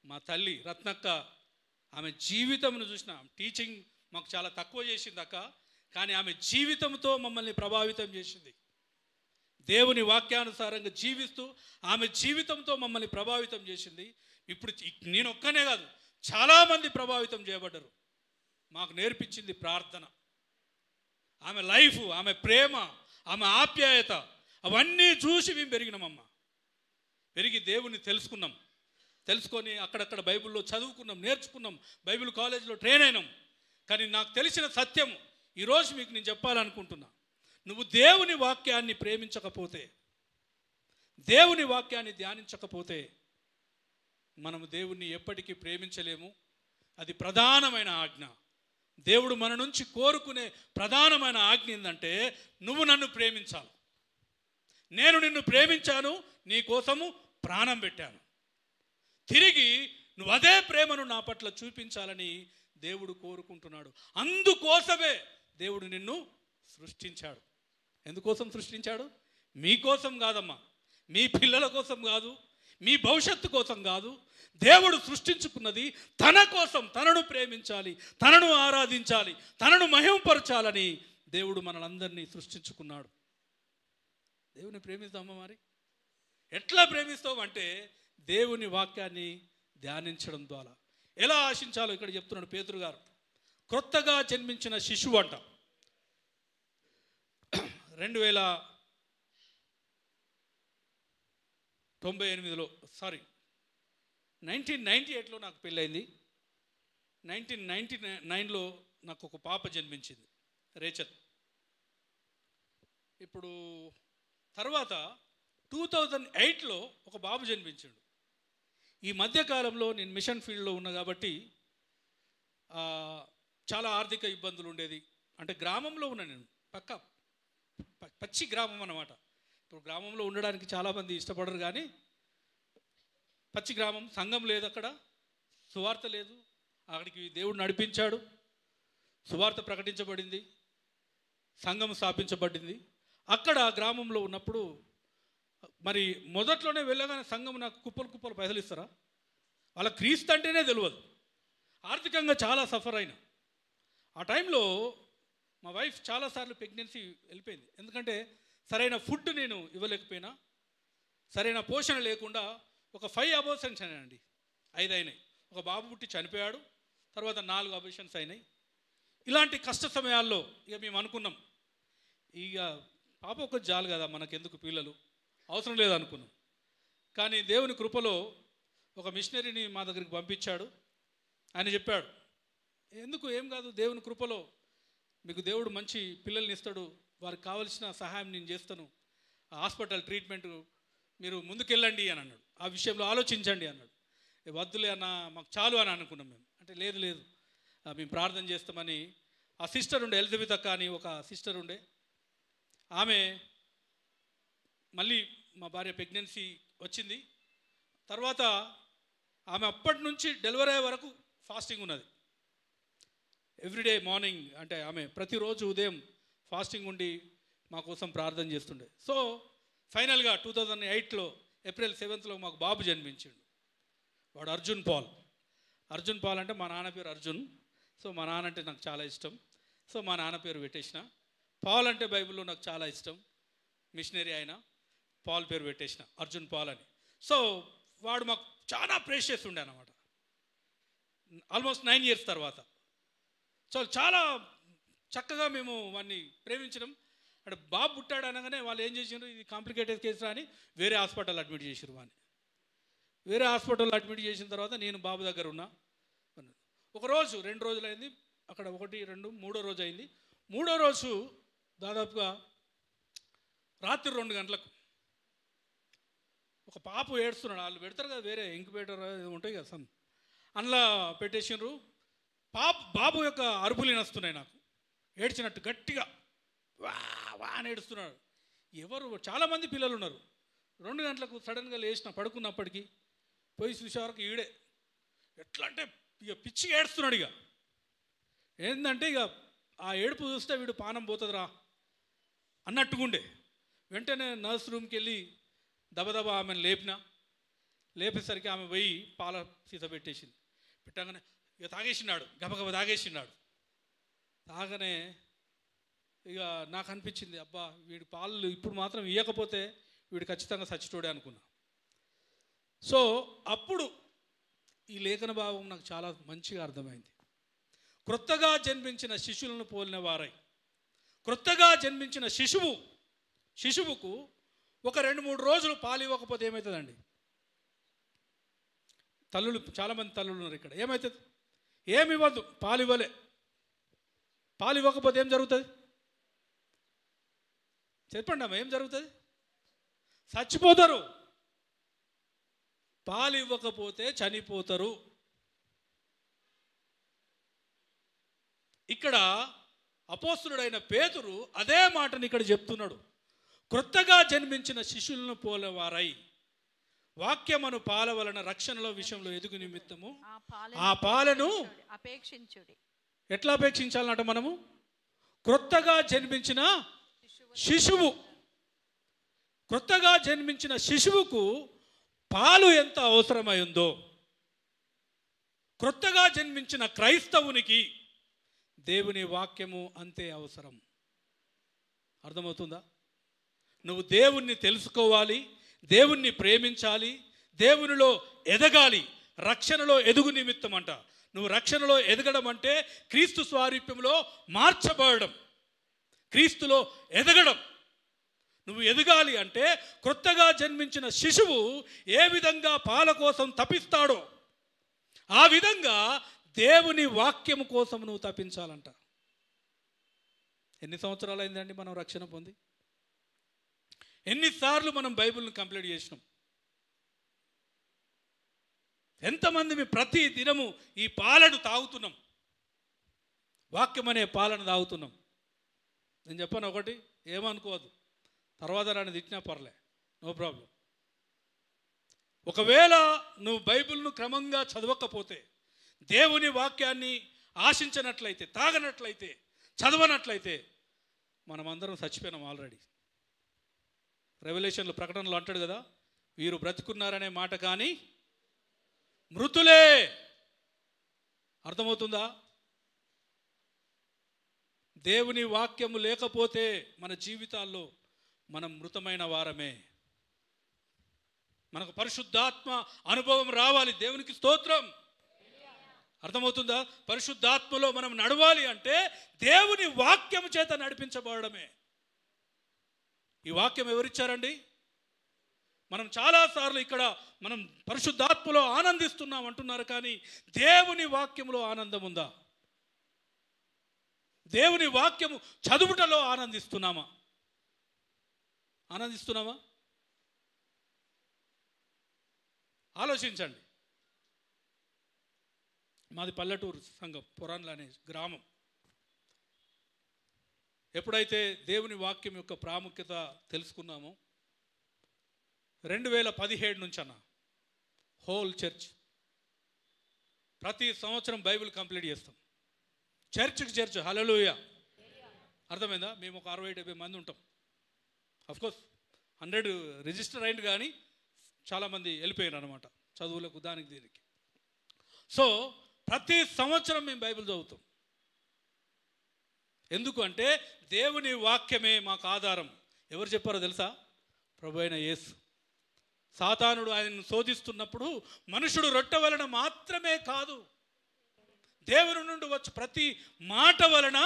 మా తల్లి రత్నక్క, ఆమె జీవితంను చూసిన. టీచింగ్ మాకు చాలా తక్కువ చేసింది అక్క, కానీ ఆమె జీవితంతో మమ్మల్ని ప్రభావితం చేసింది. దేవుని వాక్యానుసారంగా జీవిస్తూ ఆమె జీవితంతో మమ్మల్ని ప్రభావితం చేసింది. ఇప్పుడు నేను ఒక్కనే కాదు, చాలామంది ప్రభావితం చేయబడ్డారు. మాకు నేర్పించింది ప్రార్థన. ఆమె లైఫ్, ఆమె ప్రేమ, ఆమె ఆప్యాయత అవన్నీ చూసి మేము పెరిగినామమ్మ. పెరిగి దేవుని తెలుసుకున్నాం. తెలుసుకొని అక్కడక్కడ బైబిల్లో చదువుకున్నాం, నేర్చుకున్నాం, బైబిల్ కాలేజీలో ట్రైన్ అయినాం. కానీ నాకు తెలిసిన సత్యం ఈరోజు మీకు నేను చెప్పాలనుకుంటున్నా. నువ్వు దేవుని వాక్యాన్ని ప్రేమించకపోతే, దేవుని వాక్యాన్ని ధ్యానించకపోతే మనము దేవుణ్ణి ఎప్పటికీ ప్రేమించలేము. అది ప్రధానమైన ఆజ్ఞ. దేవుడు మన నుంచి కోరుకునే ప్రధానమైన ఆజ్ఞ ఏంటంటే నువ్వు నన్ను ప్రేమించాలి. నేను నిన్ను ప్రేమించాను, నీ కోసము ప్రాణం పెట్టాను. తిరిగి నువ్వు అదే ప్రేమను నా పట్ల చూపించాలని దేవుడు కోరుకుంటున్నాడు. అందుకోసమే దేవుడు నిన్ను సృష్టించాడు. ఎందుకోసం సృష్టించాడు? మీకోసం కాదమ్మా, మీ పిల్లల కోసం కాదు, మీ భవిష్యత్తు కోసం కాదు. దేవుడు సృష్టించుకున్నది తన కోసం, తనను ప్రేమించాలి, తనను ఆరాధించాలి, తనను మహిమపరచాలని దేవుడు మనలందరినీ సృష్టించుకున్నాడు. దేవుని ప్రేమిస్తామా? మరి ఎట్లా ప్రేమిస్తాం అంటే దేవుని వాక్యాన్ని ధ్యానించడం ద్వారా. ఎలా ఆశించాలో ఇక్కడ చెప్తున్నాడు పేతురు గారు. క్రొత్తగా జన్మించిన శిశువు అంట. 1998లో నాకు పెళ్ళైంది. 1999లో నాకు ఒక పాప జన్మించింది, రేచల్. ఇప్పుడు తర్వాత 2008లో ఒక బాబు జన్మించాడు. ఈ మధ్యకాలంలో నేను మిషన్ ఫీల్డ్లో ఉన్నా కాబట్టి చాలా ఆర్థిక ఇబ్బందులు ఉండేది. అంటే గ్రామంలో ఉన్నా నేను, పచ్చి గ్రామం అన్నమాట. ఇప్పుడు గ్రామంలో ఉండడానికి చాలామంది ఇష్టపడరు, కానీ పచ్చి గ్రామం, సంఘం లేదు అక్కడ, సువార్త లేదు. అక్కడికి దేవుడు నడిపించాడు, సువార్త ప్రకటించబడింది, సంఘం స్థాపించబడింది. అక్కడ గ్రామంలో ఉన్నప్పుడు మరి మొదట్లోనే వెళ్ళగానే సంఘం నాకు కుప్పలు పైసలు ఇస్తారా? వాళ్ళ క్రీస్తు అంటేనే తెలియదు. ఆర్థికంగా చాలా సఫర్ అయినా. ఆ టైంలో మా వైఫ్ చాలాసార్లు ప్రెగ్నెన్సీ వెళ్ళిపోయింది. ఎందుకంటే సరైన ఫుడ్ నేను ఇవ్వలేకపోయినా, సరైన పోషణ లేకుండా ఒక 5 అబోర్షన్స్ అయినాయండి. 5 అయినాయి. ఒక బాబు పుట్టి చనిపోయాడు, తర్వాత 4 అబోర్షన్స్ అయినాయి. ఇలాంటి కష్ట సమయాల్లో ఇక మేము అనుకున్నాం, ఇక పాప ఒక జాలు కదా, మనకెందుకు పిల్లలు, అవసరం లేదనుకున్నాం. కానీ దేవుని కృపలో ఒక మిషనరీని మా దగ్గరికి పంపించాడు. ఆయన చెప్పాడు, ఎందుకు ఏం కాదు, దేవుని కృపలో మీకు దేవుడు మంచి పిల్లల్ని ఇస్తాడు, వారికి కావలసిన సహాయం నేను చేస్తాను, హాస్పిటల్ ట్రీట్మెంట్ మీరు ముందుకెళ్ళండి అని అన్నాడు. ఆ విషయంలో ఆలోచించండి అన్నాడు. వద్దులే అన్న, మాకు చాలు అని అనుకున్నాం మేము. అంటే లేదు మేము ప్రార్థన చేస్తామని ఆ సిస్టర్ ఉండే, ఎలిజబెత్ అక్క అని ఒక సిస్టర్ ఉండే, ఆమె మళ్ళీ మా భార్య ప్రెగ్నెన్సీ వచ్చింది. తర్వాత ఆమె అప్పటి నుంచి డెలివరీ అయ్యే వరకు ఫాస్టింగ్ ఉన్నది. ఎవ్రీడే మార్నింగ్, అంటే ఆమె ప్రతిరోజు ఉదయం ఫాస్టింగ్ ఉండి మా కోసం ప్రార్థన చేస్తుండే. సో ఫైనల్గా 2008లో ఏప్రిల్ 7th మాకు బాబు జన్మించాడు. వాడు అర్జున్ పాల్ అంటే మా నాన్న పేరు అర్జున్. సో మా నాన్న అంటే నాకు చాలా ఇష్టం. సో మా నాన్న పేరు పెట్టేసిన. పాల్ అంటే బైబిల్లో నాకు చాలా ఇష్టం, మిషనరీ అయినా పాల్ పేరు పెట్టేసిన, అర్జున్ పాల్ అని. సో వాడు మాకు చాలా ప్రేషియస్ ఉండే అన్నమాట. ఆల్మోస్ట్ 9 years తర్వాత. సో చాలా చక్కగా మేము వాడిని ప్రేమించడం. అంటే బాబు పుట్టాడు అనగానే వాళ్ళు ఏం చేసారు, ఇది కాంప్లికేటెడ్ కేసు అని వేరే హాస్పిటల్ అడ్మిట్ చేసారు. వాడిని వేరే హాస్పిటల్లో అడ్మిట్ చేసిన తర్వాత నేను బాబు దగ్గర ఉన్నా. ఒకరోజు 2 రోజులు అయింది అక్కడ, 1, 2, 3వ రోజు అయింది. 3వ రోజు దాదాపుగా రాత్రి 2 గంటలకు ఒక పాప ఏడుస్తున్నాడు. వాళ్ళు పెడతారు కదా, వేరే ఇంక్యుబేటర్ ఉంటాయి కదా, అందులో పెట్టేసినారు. బాబు యొక్క అరుపులు వినొస్తున్నాయి నాకు, ఏడ్చినట్టు గట్టిగా వా వా అని ఏడుస్తున్నాడు. ఎవరు, చాలామంది పిల్లలు ఉన్నారు. 2 గంటలకు సడన్గా లేచిన, పడుకున్నప్పటికీ పోయి చూసేవరకు ఈడే ఎట్లా అంటే ఇక పిచ్చిగా ఏడుస్తున్నాడు. ఇక ఏంటంటే ఇక ఆ ఏడుపు చూస్తే వీడు పానం పోతుందిరా అన్నట్టుగుండే. వెంటనే నర్స్ రూమ్కి వెళ్ళి దబదబా ఆమెను లేపేసరికి ఆమె పోయి పాల సీత పెట్టేసింది. పెట్టగానే ఇక తాగేసినాడు, గబగబ తాగేసినాడు. తాగనే ఇక నాకు అనిపించింది, అబ్బా వీడి పాలు ఇప్పుడు మాత్రం ఇవ్వకపోతే వీడు ఖచ్చితంగా చచ్చిటోడే అనుకున్నా. సో అప్పుడు ఈ లేఖన భావం నాకు చాలా మంచిగా అర్థమైంది. క్రొత్తగా జన్మించిన శిశువులను పోలిన వారై, క్రొత్తగా జన్మించిన శిశువుకు ఒక 2-3 రోజులు పాలు ఇవ్వకపోతే ఏమవుతుందండి? తల్లులు, చాలామంది తల్లులు ఉన్నారు ఇక్కడ, ఏమవుతుంది? ఏమి ఇవ్వద్దు, పాలు ఇవ్వకపోతే ఏం జరుగుతుంది చెప్పండి అమ్మ, ఏం జరుగుతుంది? చచ్చిపోతారు. పాలు ఇవ్వకపోతే చనిపోతారు. ఇక్కడ అపోస్తులుడైన పేతురు అదే మాటని ఇక్కడ చెప్తున్నాడు. క్రొత్తగా జన్మించిన శిశువులను పోలవారై వాక్యమును పాల వలన రక్షణలో విషయంలో ఎదుగు నిమిత్తము ఆ పాలను అపేక్షించుడి. ఎట్లా అపేక్షించాలన్నట? మనము క్రొత్తగా జన్మించిన శిశువుకు పాలు ఎంత అవసరమై ఉందో, క్రొత్తగా జన్మించిన క్రైస్తవునికి దేవుని వాక్యము అంతే అవసరం. అర్థమవుతుందా? నువ్వు దేవుణ్ణి తెలుసుకోవాలి, దేవుణ్ణి ప్రేమించాలి, దేవునిలో ఎదగాలి. రక్షణలో ఎదుగు నిమిత్తం అంట. నువ్వు రక్షణలో ఎదగడం అంటే క్రీస్తు స్వారూప్యంలో మార్చబడడం, క్రీస్తులో ఎదగడం. నువ్వు ఎదగాలి అంటే క్రొత్తగా జన్మించిన శిశువు ఏ విధంగా పాల కోసం తపిస్తాడో ఆ విధంగా దేవుని వాక్యము కోసం నువ్వు తపించాలంట. ఎన్ని సంవత్సరాలు అయిందండి మనం రక్షణ పొంది? ఎన్నిసార్లు మనం బైబిల్ని కంప్లీట్ చేసినాం? ఎంతమంది మీ ప్రతి దినము ఈ పాలను తాగుతున్నాం, వాక్యం అనే పాలను తాగుతున్నాం. నేను చెప్పాను ఒకటి, ఏమనుకోవద్దు, తర్వాత నన్ను తిట్టినా పర్లే, నో ప్రాబ్లం. ఒకవేళ నువ్వు బైబిల్ను క్రమంగా చదవకపోతే, దేవుని వాక్యాన్ని ఆశించినట్లయితే, తాగనట్లయితే, చదవనట్లయితే మనమందరం చచ్చిపోయినాం ఆల్రెడీ. రెవల్యూషన్లో ప్రకటనలో అంటాడు కదా, వీరు బ్రతుకున్నారనే మాట కానీ మృతులే. అర్థమవుతుందా? దేవుని వాక్యము లేకపోతే మన జీవితాల్లో మనం మృతమైన వారమే. మనకు పరిశుద్ధాత్మ అనుభవం రావాలి. దేవునికి స్తోత్రం. అర్థమవుతుందా? పరిశుద్ధాత్మలో మనం నడవాలి అంటే దేవుని వాక్యం చేత నడిపించబడమే. ఈ వాక్యం ఎవరిచ్చారండి? మనం చాలాసార్లు ఇక్కడ మనం పరిశుద్ధాత్మలో ఆనందిస్తున్నాం అంటున్నారు, కానీ దేవుని వాక్యంలో ఆనందం ఉందా? దేవుని వాక్యము చదువుటలో ఆనందిస్తున్నామా? ఆలోచించండి. మాది పల్లెటూరు సంఘం, పురాన్లు అనే గ్రామం. ఎప్పుడైతే దేవుని వాక్యం యొక్క ప్రాముఖ్యత తెలుసుకున్నామో 2017 నుంచి అన్న హోల్ చర్చ్ ప్రతి సంవత్సరం బైబిల్ కంప్లీట్ చేస్తాం. చర్చ్కి చర్చ్, హల్లెలూయా. అర్థమైందా? మేము ఒక 60-70 మంది ఉంటాం. అఫ్కోర్స్ 100 రిజిస్టర్ అయింది, కానీ చాలామంది వెళ్ళిపోయారు అనమాట చదువులకు, దానికి దీనికి. సో ప్రతి సంవత్సరం మేము బైబిల్ చదువుతాం. ఎందుకు అంటే దేవుని వాక్యమే మాకు ఆధారం. ఎవరు చెప్పారో తెలుసా? ప్రభు అయిన యేసు. సాతానుడు ఆయనను శోధిస్తున్నప్పుడు మనుషుడు రొట్టె వలన మాత్రమే కాదు, దేవుని నుండి వచ్చి ప్రతి మాట వలన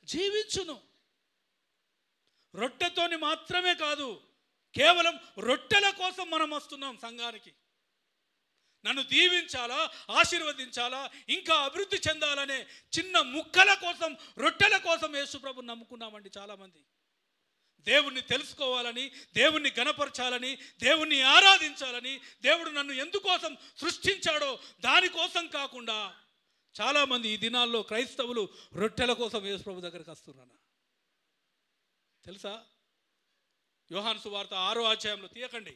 జీవించును. రొట్టెతోని మాత్రమే కాదు, కేవలం రొట్టెల కోసం మనం వస్తున్నాం సంఘానికి. నన్ను దీవించాలా, ఆశీర్వదించాలా, ఇంకా అభివృద్ధి చెందాలనే చిన్న ముక్కల కోసం, రొట్టెల కోసం యేసుప్రభుని నమ్ముకున్నామండి చాలామంది. దేవుణ్ణి తెలుసుకోవాలని, దేవుణ్ణి గణపరచాలని, దేవుణ్ణి ఆరాధించాలని, దేవుడు నన్ను ఎందుకోసం సృష్టించాడో దానికోసం కాకుండా చాలామంది ఈ దినాల్లో క్రైస్తవులు రొట్టెల కోసం యేసుప్రభు దగ్గరికి వస్తున్నారు. తెలుసా? యోహాను సువార్త 6వ అధ్యాయంలో తీయకండి.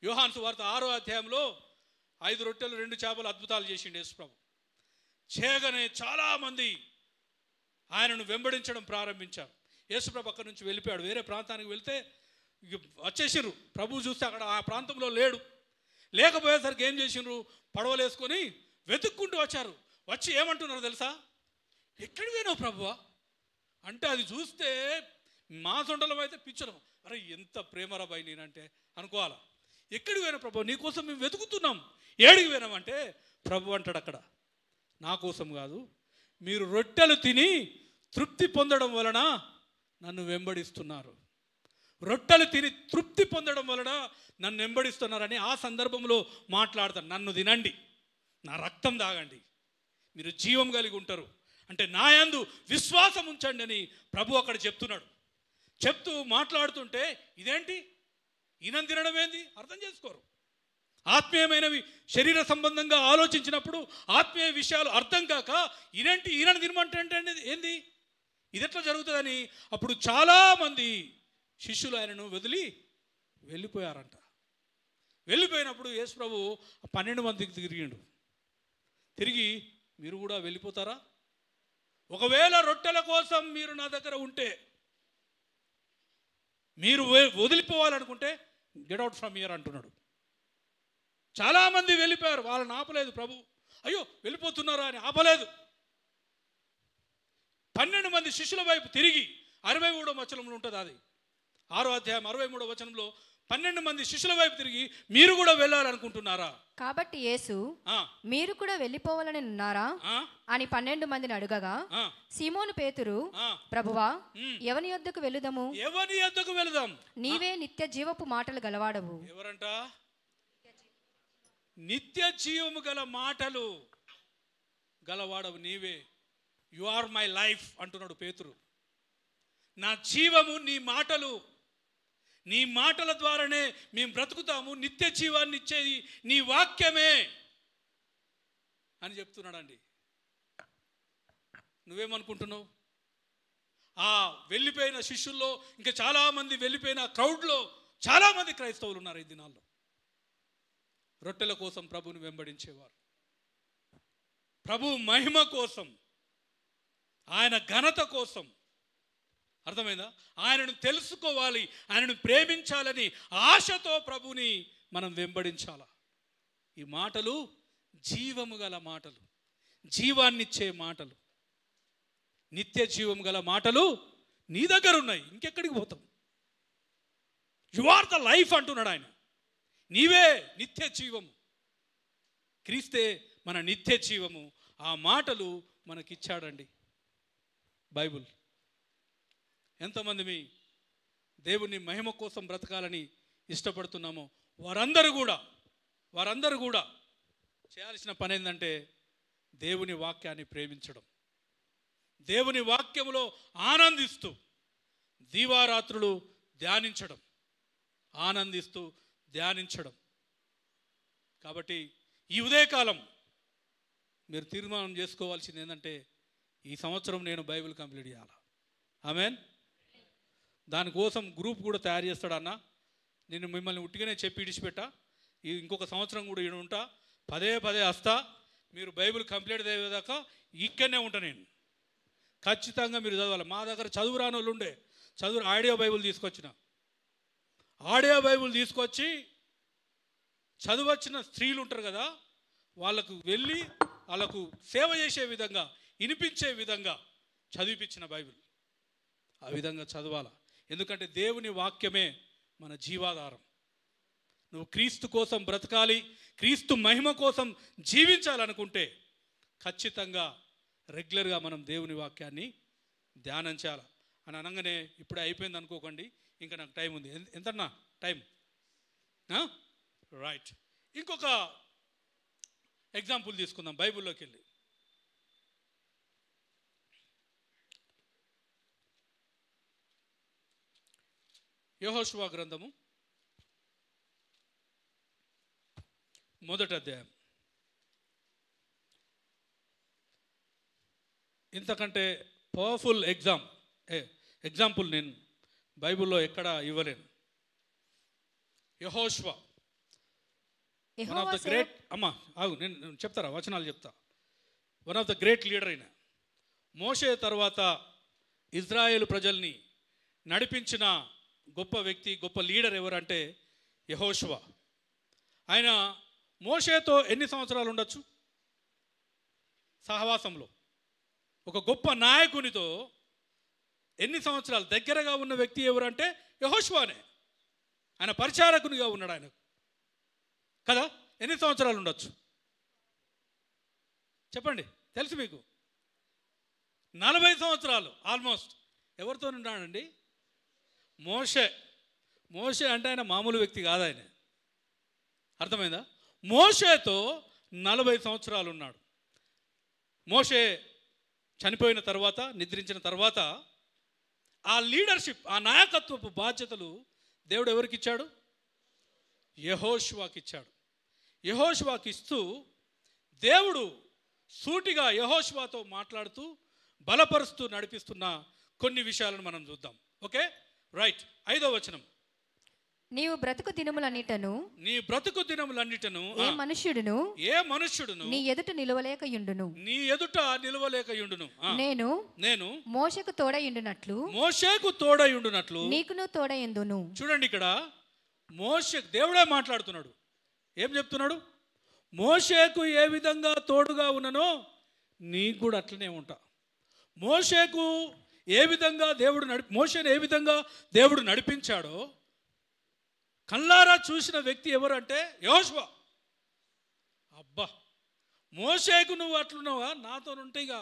యోహాను సువార్త 6వ అధ్యాయంలో 5 రొట్టెలు 2 చేపలు అద్భుతాలు చేసిండు యేసుప్రభు. చేయగానే చాలామంది ఆయనను వెంబడించడం ప్రారంభించారు. యేసుప్రభు అక్కడి నుంచి వెళ్ళిపోయాడు, వేరే ప్రాంతానికి వెళ్తే వచ్చేసిండ్రు. ప్రభు చూస్తే అక్కడ ఆ ప్రాంతంలో లేడు. లేకపోయేసరికి ఏం చేసిండ్రు? పడవలు వేసుకొని వెతుక్కుంటూ వచ్చారు. వచ్చి ఏమంటున్నారు తెలుసా? ఎక్కడికి పోయినావు ప్రభువా అంటే, అది చూస్తే మా సొంటలం అయితే పిచ్చడం, అరే ఎంత ప్రేమరా బాయ్ నేనంటే అనుకోవాలా. ఎక్కడికి పోయినా ప్రభు, నీకోసం మేము వెతుకుతున్నాం. ఏడికి పోయినామంటే ప్రభు అంటాడు అక్కడ, నా కోసం కాదు, మీరు రొట్టెలు తిని తృప్తి పొందడం వలన నన్ను వెంబడిస్తున్నారు. రొట్టెలు తిని తృప్తి పొందడం వలన నన్ను వెంబడిస్తున్నారని ఆ సందర్భంలో మాట్లాడతాను. నన్ను తినండి, నా రక్తం తాగండి, మీరు జీవం కలిగి ఉంటారు అంటే నా యందు విశ్వాసం ఉంచండి అని ప్రభు అక్కడ చెప్తున్నాడు. చెప్తూ మాట్లాడుతుంటే ఇదేంటి, ఈయన తినడం ఏంది అర్థం చేసుకోరు. ఆత్మీయమైనవి శరీర సంబంధంగా ఆలోచించినప్పుడు ఆత్మీయ విషయాలు అర్థం కాక ఈయనేంటి ఈయనను తినమంటే ఏంది, ఇది ఎట్లా జరుగుతుందని అప్పుడు చాలామంది శిష్యులు ఆయనను వదిలి వెళ్ళిపోయారంట. వెళ్ళిపోయినప్పుడు యేసు ప్రభు 12 మందికి తిరిగి మీరు కూడా వెళ్ళిపోతారా? ఒకవేళ రొట్టెల కోసం మీరు నా దగ్గర ఉంటే, మీరు వదిలిపోవాలనుకుంటే గెట్ అవుట్ ఫ్రమ్ హియర్ అంటున్నాడు. చాలామంది వెళ్ళిపోయారు, వాళ్ళని ఆపలేదు ప్రభు. అయ్యో వెళ్ళిపోతున్నారా అని ఆపలేదు. 12 మంది శిష్యుల వైపు తిరిగి 63వ వచనంలో ఉంటుంది, అది 6వ అధ్యాయం 63వ వచనంలో 12 మంది శిష్యుల వైపు తిరిగి మీరు కూడా వెళ్ళాలనుకుంటున్నారా? కాబట్టి యేసు మీరు కూడా వెళ్ళిపోవాలని ఉన్నారా అని 12 మందిని అడగగా, సీమోను పేతురు, ప్రభువా ఎవని యొద్దకు వెళుదాము? ఎవని యొద్దకు వెళదాం? నీవే నిత్య జీవపు మాటలు గలవాడవు. ఎవరంట? నిత్య జీవము గల మాటలు గలవాడవు నీవే. యు ఆర్ మై లైఫ్ అంటున్నాడు పేతురు. నా జీవము నీ మాటలు. నీ మాటల ద్వారానే మేము బ్రతుకుతాము, నిత్య జీవాన్ని ఇచ్చేది నీ వాక్యమే అని చెప్తున్నాడండి. నువ్వేమనుకుంటున్నావు? ఆ వెళ్ళిపోయిన శిష్యుల్లో ఇంకా చాలామంది, వెళ్ళిపోయిన క్రౌడ్లో చాలామంది క్రైస్తవులు ఉన్నారు ఈ దినాల్లో. రొట్టెల కోసం ప్రభువుని వెంబడించేవారు, ప్రభు మహిమ కోసం, ఆయన ఘనత కోసం. అర్థమైందా? ఆయనను తెలుసుకోవాలి, ఆయనను ప్రేమించాలని ఆశతో ప్రభుని మనం వెంబడించాల. ఈ మాటలు జీవము గల మాటలు, జీవాన్నిచ్చే మాటలు, నిత్య జీవము గల మాటలు నీ దగ్గర ఉన్నాయి. ఇంకెక్కడికి పోతాం? యు ఆర్ ద లైఫ్ అంటున్నాడు ఆయన. నీవే నిత్య జీవము. క్రీస్తే మన నిత్య జీవము. ఆ మాటలు మనకిచ్చాడండి బైబుల్. ఎంతమంది మీ దేవుని మహిమ కోసం బ్రతకాలని ఇష్టపడుతున్నామో వారందరూ కూడా చేయాల్సిన పని ఏంటంటే దేవుని వాక్యాన్ని ప్రేమించడం, దేవుని వాక్యములో ఆనందిస్తూ దీవారాత్రులు ధ్యానించడం, ఆనందిస్తూ ధ్యానించడం. కాబట్టి ఈ ఉదయకాలం మీరు తీర్మానం చేసుకోవాల్సింది ఏంటంటే ఈ సంవత్సరం నేను బైబిల్ కంప్లీట్ చేయాలి. ఆమేన్. దానికోసం గ్రూప్ కూడా తయారు చేస్తాడన్న. నేను మిమ్మల్ని ఉట్టిగానే చెప్పి ఇడిచిపెట్టా. ఇంకొక సంవత్సరం కూడా ఈడ ఉంటా, పదే వస్తా. మీరు బైబిల్ కంప్లీట్ అయ్యేదాకా ఇక్కడనే ఉంటా నేను. ఖచ్చితంగా మీరు చదవాలి. మా దగ్గర చదువు రాని వాళ్ళు ఉండే ఆడియో బైబిల్ తీసుకొచ్చిన. ఆడియో బైబిల్ తీసుకొచ్చి చదువచ్చిన స్త్రీలు ఉంటారు కదా, వాళ్ళకు వెళ్ళి వాళ్ళకు సేవ చేసే విధంగా, వినిపించే విధంగా చదివిపించిన బైబిల్. ఆ విధంగా చదవాలా. ఎందుకంటే దేవుని వాక్యమే మన జీవాధారం. నువ్వు క్రీస్తు కోసం బ్రతకాలి, క్రీస్తు మహిమ కోసం జీవించాలనుకుంటే ఖచ్చితంగా రెగ్యులర్గా మనం దేవుని వాక్యాన్ని ధ్యానం చేయాలి. అని అనగానే ఇప్పుడే అయిపోయింది అనుకోకండి, ఇంకా నాకు టైం ఉంది. ఎంతన్నా టైం? రైట్. ఇంకొక ఎగ్జాంపుల్ తీసుకుందాం బైబిల్లోకి వెళ్ళి. యెహోషువ గ్రంథము 1వ అధ్యాయం. ఇంతకంటే పవర్ఫుల్ ఎగ్జాంపుల్ నేను బైబిల్లో ఎక్కడ ఇవ్వలేను. యెహోషువ వన్ ఆఫ్ ద గ్రేట్, నేను చెప్తారా వచనాలు చెప్తా. One of the great leader అయిన మోషే తర్వాత ఇజ్రాయేల్ ప్రజల్ని నడిపించిన గొప్ప వ్యక్తి, గొప్ప లీడర్ ఎవరంటే యెహోషువ. ఆయన మోషేతో ఎన్ని సంవత్సరాలు ఉండొచ్చు సహవాసంలో? ఒక గొప్ప నాయకునితో ఎన్ని సంవత్సరాలు దగ్గరగా ఉన్న వ్యక్తి ఎవరంటే యెహోషువనే. ఆయన పరిచారకునిగా ఉన్నాడు ఆయన కదా. ఎన్ని సంవత్సరాలు ఉండొచ్చు చెప్పండి, తెలుసు మీకు? 40 సంవత్సరాలు ఆల్మోస్ట్. ఎవరితో ఉన్నాడండి? మోషే అంటే ఆయన మామూలు వ్యక్తి కాదు ఆయన. అర్థమైందా? మోషేతో 40 సంవత్సరాలు ఉన్నాడు. మోషే చనిపోయిన తర్వాత, నిద్రించిన తర్వాత ఆ లీడర్షిప్, ఆ నాయకత్వపు బాధ్యతలు దేవుడు ఎవరికి ఇచ్చాడు? యెహోషువకి ఇచ్చాడు. యెహోషువకి ఇస్తూ దేవుడు సూటిగా యెహోషువతో మాట్లాడుతూ బలపరుస్తూ నడిపిస్తున్న కొన్ని విషయాలను మనం చూద్దాం. Okay, right. 5వ వచనం. నీవు బ్రతుకు దినములన్నిటను ఏ మనుష్యుడును నీ ఎదుట నిలవలేకయుండును. నేను మోషేకు తోడయుండునట్లు నీకును తోడయుందును. చూడండి, ఇక్కడ మోషే దేవుడే మాట్లాడుతున్నాడు. ఏం చెప్తున్నాడు? మోషేకు ఏ విధంగా తోడుగా ఉన్ననో నీకు కూడా అట్లనే ఉంటా. మోషేకు ఏ విధంగా మోషేను ఏ విధంగా దేవుడు నడిపించాడో కళ్ళారా చూసిన వ్యక్తి ఎవరు అంటే యెహోషువ. అబ్బా, మోషేకు నువ్వు అట్లున్నావా, నాతో ఉంటే ఇక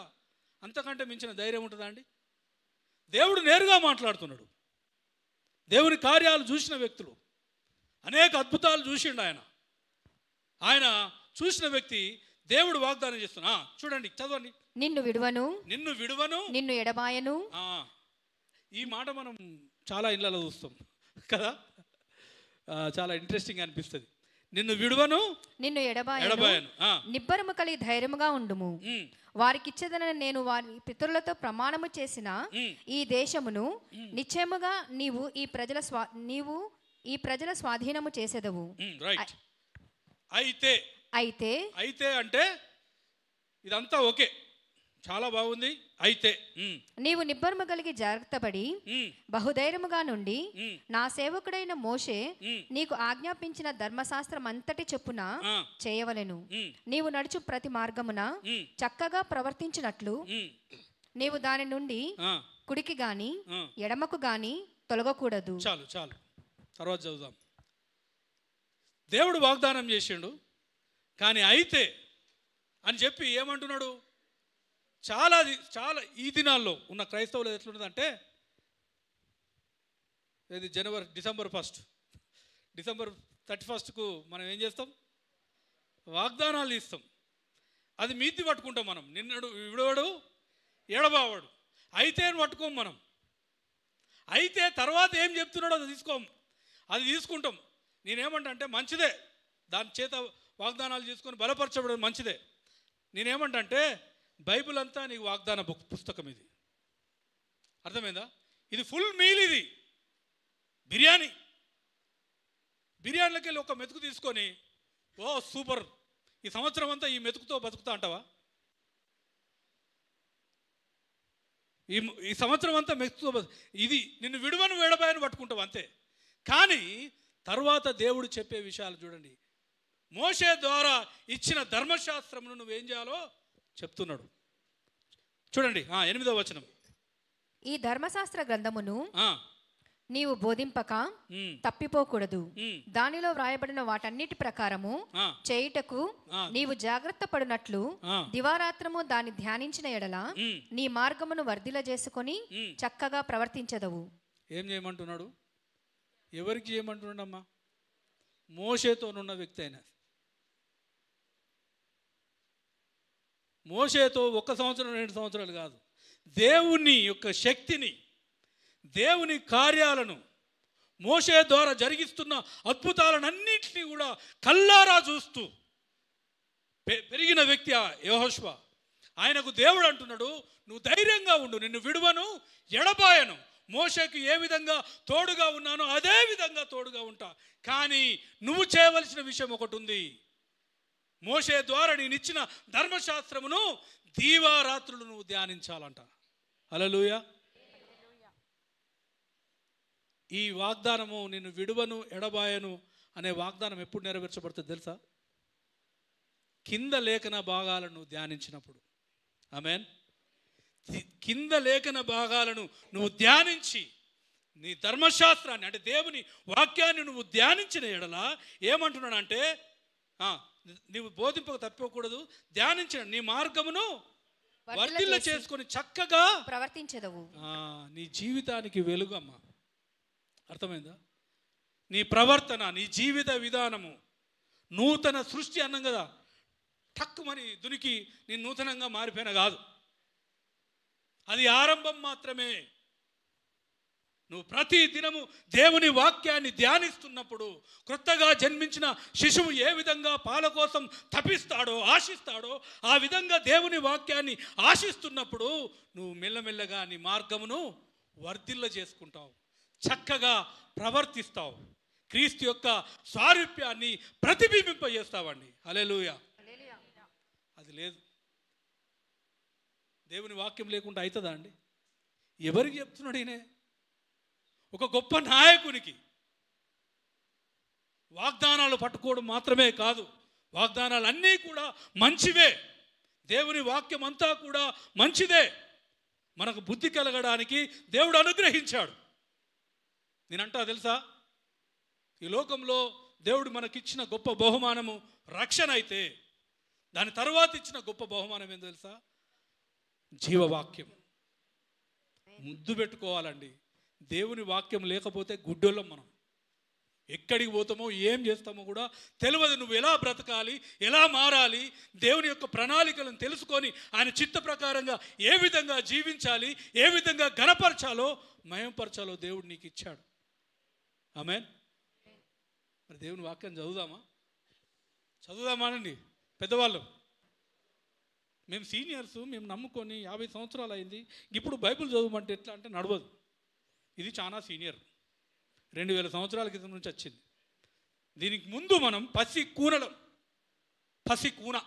అంతకంటే మించిన ధైర్యం ఉంటుందా అండి? దేవుడు నేరుగా మాట్లాడుతున్నాడు. దేవుని కార్యాలు చూసిన వ్యక్తులు, అనేక అద్భుతాలు చూసిండు ఆయన చూసిన వ్యక్తి దేవుడు వాగ్దానం చేస్తున్నా. చూడండి, చదవండి. నిన్ను విడువను నిన్ను ఎడబాయను. ఈ మాట మనం చాలా ఇళ్లలో చూస్తాం. కదా. చాలా ఇంట్రెస్టింగ్ అనిపిస్తుంది. నిన్ను విడువను, నిన్ను ఎడబాయను, నిబ్బరము కలిగి ధైర్యముగా ఉండుము. వారికిచ్చేదనని నేను వారి పితరులతో ప్రమాణము చేసిన ఈ దేశమును నిశ్చయముగా నీవు ఈ ప్రజల స్వాధీనము చేసేదవు. అయితే అయితే అయితే అంటే ఇదంతా ఓకే, చాలా బాగుంది. అయితే నీవు నిబ్బరము కలిగి జాగ్రత్తపడి బహుధైర్యముగా నుండి నా సేవకుడైన మోషే నీకు ఆజ్ఞాపించిన ధర్మశాస్త్రం అంతటి చొప్పున చేయవలెను. నీవు నడుచు ప్రతి మార్గమున చక్కగా ప్రవర్తించినట్లు నీవు దాని నుండి కుడికి గాని ఎడమకు గాని తొలగకూడదు. చాలు చాలు, తర్వాత చదువుదాం. దేవుడు వాగ్దానం చేసిండు, కానీ అయితే అని చెప్పి ఏమంటున్నాడు? చాలా ఈ దినాల్లో ఉన్న క్రైస్తవులు ఎట్లున్నదంటే, ఇది డిసెంబర్ 31కు మనం ఏం చేస్తాం? వాగ్దానాలు ఇస్తాం, అది మీతి పట్టుకుంటాం మనం. నిన్నడు విడవడు ఎడబావాడు, అయితే అని పట్టుకోం మనం. అయితే తర్వాత ఏం చెప్తున్నాడో అది అది తీసుకుంటాం. నేనేమంటా అంటే మంచిదే, దాని చేత వాగ్దానాలు చేసుకొని బలపరచబడడం మంచిదే. నేనేమంటా అంటే బైబిల్ అంతా నీకు వాగ్దాన పుస్తకం. ఇది అర్థమైందా? ఇది ఫుల్ మీల్. ఇది బిర్యానీలోకి వెళ్ళి ఒక మెతుకు తీసుకొని ఓ సూపర్, ఈ సంవత్సరం అంతా ఈ మెతుకుతో బతుకుతా అంటావా? ఈ సంవత్సరం అంతా మెతుకుతో ఇది నిన్ను విడువను వేడబాయని పట్టుకుంటావు అంతే. కానీ తర్వాత దేవుడు చెప్పే విషయాలు చూడండి. మోషే ద్వారా ఇచ్చిన ధర్మశాస్త్రమును నువ్వేం చేయాలో చెప్తున్నాడు. చూడండి 8వ వచనం. ఈ ధర్మశాస్త్ర గ్రంథమును నీవు బోధింపక తప్పిపోకూడదు. దానిలో వ్రాయబడిన వాటన్నిటి ప్రకారము చేయుటకు నీవు జాగ్రత్త పడినట్లు దివారాత్రము దాన్ని ధ్యానించిన ఎడల నీ మార్గమును వర్ధిల చేసుకొని చక్కగా ప్రవర్తించదవు. ఏం చేయమంటున్నాడు? ఎవరికి చేయమంటున్నాడమ్మా? మోషేతోనున్న వ్యక్తి అయినా. మోషేతో 1 సంవత్సరం 2 సంవత్సరాలు కాదు, దేవుని యొక్క శక్తిని, దేవుని కార్యాలను, మోషే ద్వారా జరిగిస్తున్న అద్భుతాలన్నింటినీ కూడా కల్లారా చూస్తూ పెరిగిన వ్యక్తి యెహోషువ. ఆయనకు దేవుడు అంటున్నాడు, నువ్వు ధైర్యంగా ఉండు, నిన్ను విడువను ఎడబాయను. మోషేకు ఏ విధంగా తోడుగా ఉన్నానో అదే విధంగా తోడుగా ఉంటా. కానీ నువ్వు చేయవలసిన విషయం ఒకటి ఉంది. మోషే ద్వారా నేనిచ్చిన ధర్మశాస్త్రమును దీవారాత్రులు నువ్వు ధ్యానించాలంట. హల్లెలూయా. ఈ వాగ్దానము, నిన్ను విడువను ఎడబాయను అనే వాగ్దానం ఎప్పుడు నెరవేర్చబడుతుంది తెలుసా? కింద లేఖన భాగాలను ధ్యానించినప్పుడు. ఆమేన్. కింద లేఖన భాగాలను నువ్వు ధ్యానించి నీ ధర్మశాస్త్రాన్ని అంటే దేవుని వాక్యాన్ని నువ్వు ధ్యానించిన ఎడల ఏమంటున్నాడంటే, నీవు బోధింపక తప్పకూడదు, ధ్యానించిన నీ మార్గమును వర్ధిల్ల చేసుకొని చక్కగా ప్రవర్తించదవు. నీ జీవితానికి వెలుగమ్మ. అర్థమైందా? నీ ప్రవర్తన, నీ జీవిత విధానము నూతన సృష్టి అన్నాం కదా, టక్కుమని దునికి నేను నూతనంగా మారిపోయినా కాదు, అది ఆరంభం మాత్రమే. నువ్వు ప్రతి దినము దేవుని వాక్యాన్ని ధ్యానిస్తున్నప్పుడు, క్రొత్తగా జన్మించిన శిశువు ఏ విధంగా పాల కోసం తపిస్తాడో ఆశిస్తాడో ఆ విధంగా దేవుని వాక్యాన్ని ఆశిస్తున్నప్పుడు నువ్వు మెల్లమెల్లగా నీ మార్గమును వర్ధిల్ల చేసుకుంటావు, చక్కగా ప్రవర్తిస్తావు, క్రీస్తు యొక్క స్వారూప్యాన్ని ప్రతిబింబింపజేస్తావండి. హల్లెలూయా. అది లేదు. దేవుని వాక్యం లేకుండా అవుతుందా అండి? ఎవరికి చెప్తున్నాడు ఈయన? ఒక గొప్ప నాయకునికి వాగ్దానాలు పట్టుకోవడం మాత్రమే కాదు, వాగ్దానాలు అన్నీ కూడా మంచివే. దేవుని వాక్యం అంతా కూడా మంచిదే. మనకు బుద్ధి కలగడానికి దేవుడు అనుగ్రహించాడు. నేనంటా తెలుసా, ఈ లోకంలో దేవుడు మనకిచ్చిన గొప్ప బహుమానము రక్షణ అయితే, దాని తర్వాత ఇచ్చిన గొప్ప బహుమానం ఏందో తెలుసా? జీవవాక్యం. ముద్దు పెట్టుకోవాలండి. దేవుని వాక్యం లేకపోతే గుడ్డోళ్ళం మనం. ఎక్కడికి పోతామో ఏం చేస్తామో కూడా తెలియదు. నువ్వు ఎలా బ్రతకాలి, ఎలా మారాలి, దేవుని యొక్క ప్రణాళికలను తెలుసుకొని ఆయన చిత్త ప్రకారంగా ఏ విధంగా జీవించాలి, ఏ విధంగా ఘనపరచాలో మయంపరచాలో దేవుడు నీకు ఇచ్చాడు. ఆమేన్. మరి దేవుని వాక్యం చదువుదామానండి పెద్దవాళ్ళు. మేము సీనియర్స్, మేము నమ్ముకొని 50 సంవత్సరాలు అయింది, ఇప్పుడు బైబిల్ చదవమంటే ఎట్లా అంటే నడవదు. ఇది చాలా సీనియర్, 2000 సంవత్సరాల క్రితం నుంచి వచ్చింది. దీనికి ముందు మనం పసి కూన,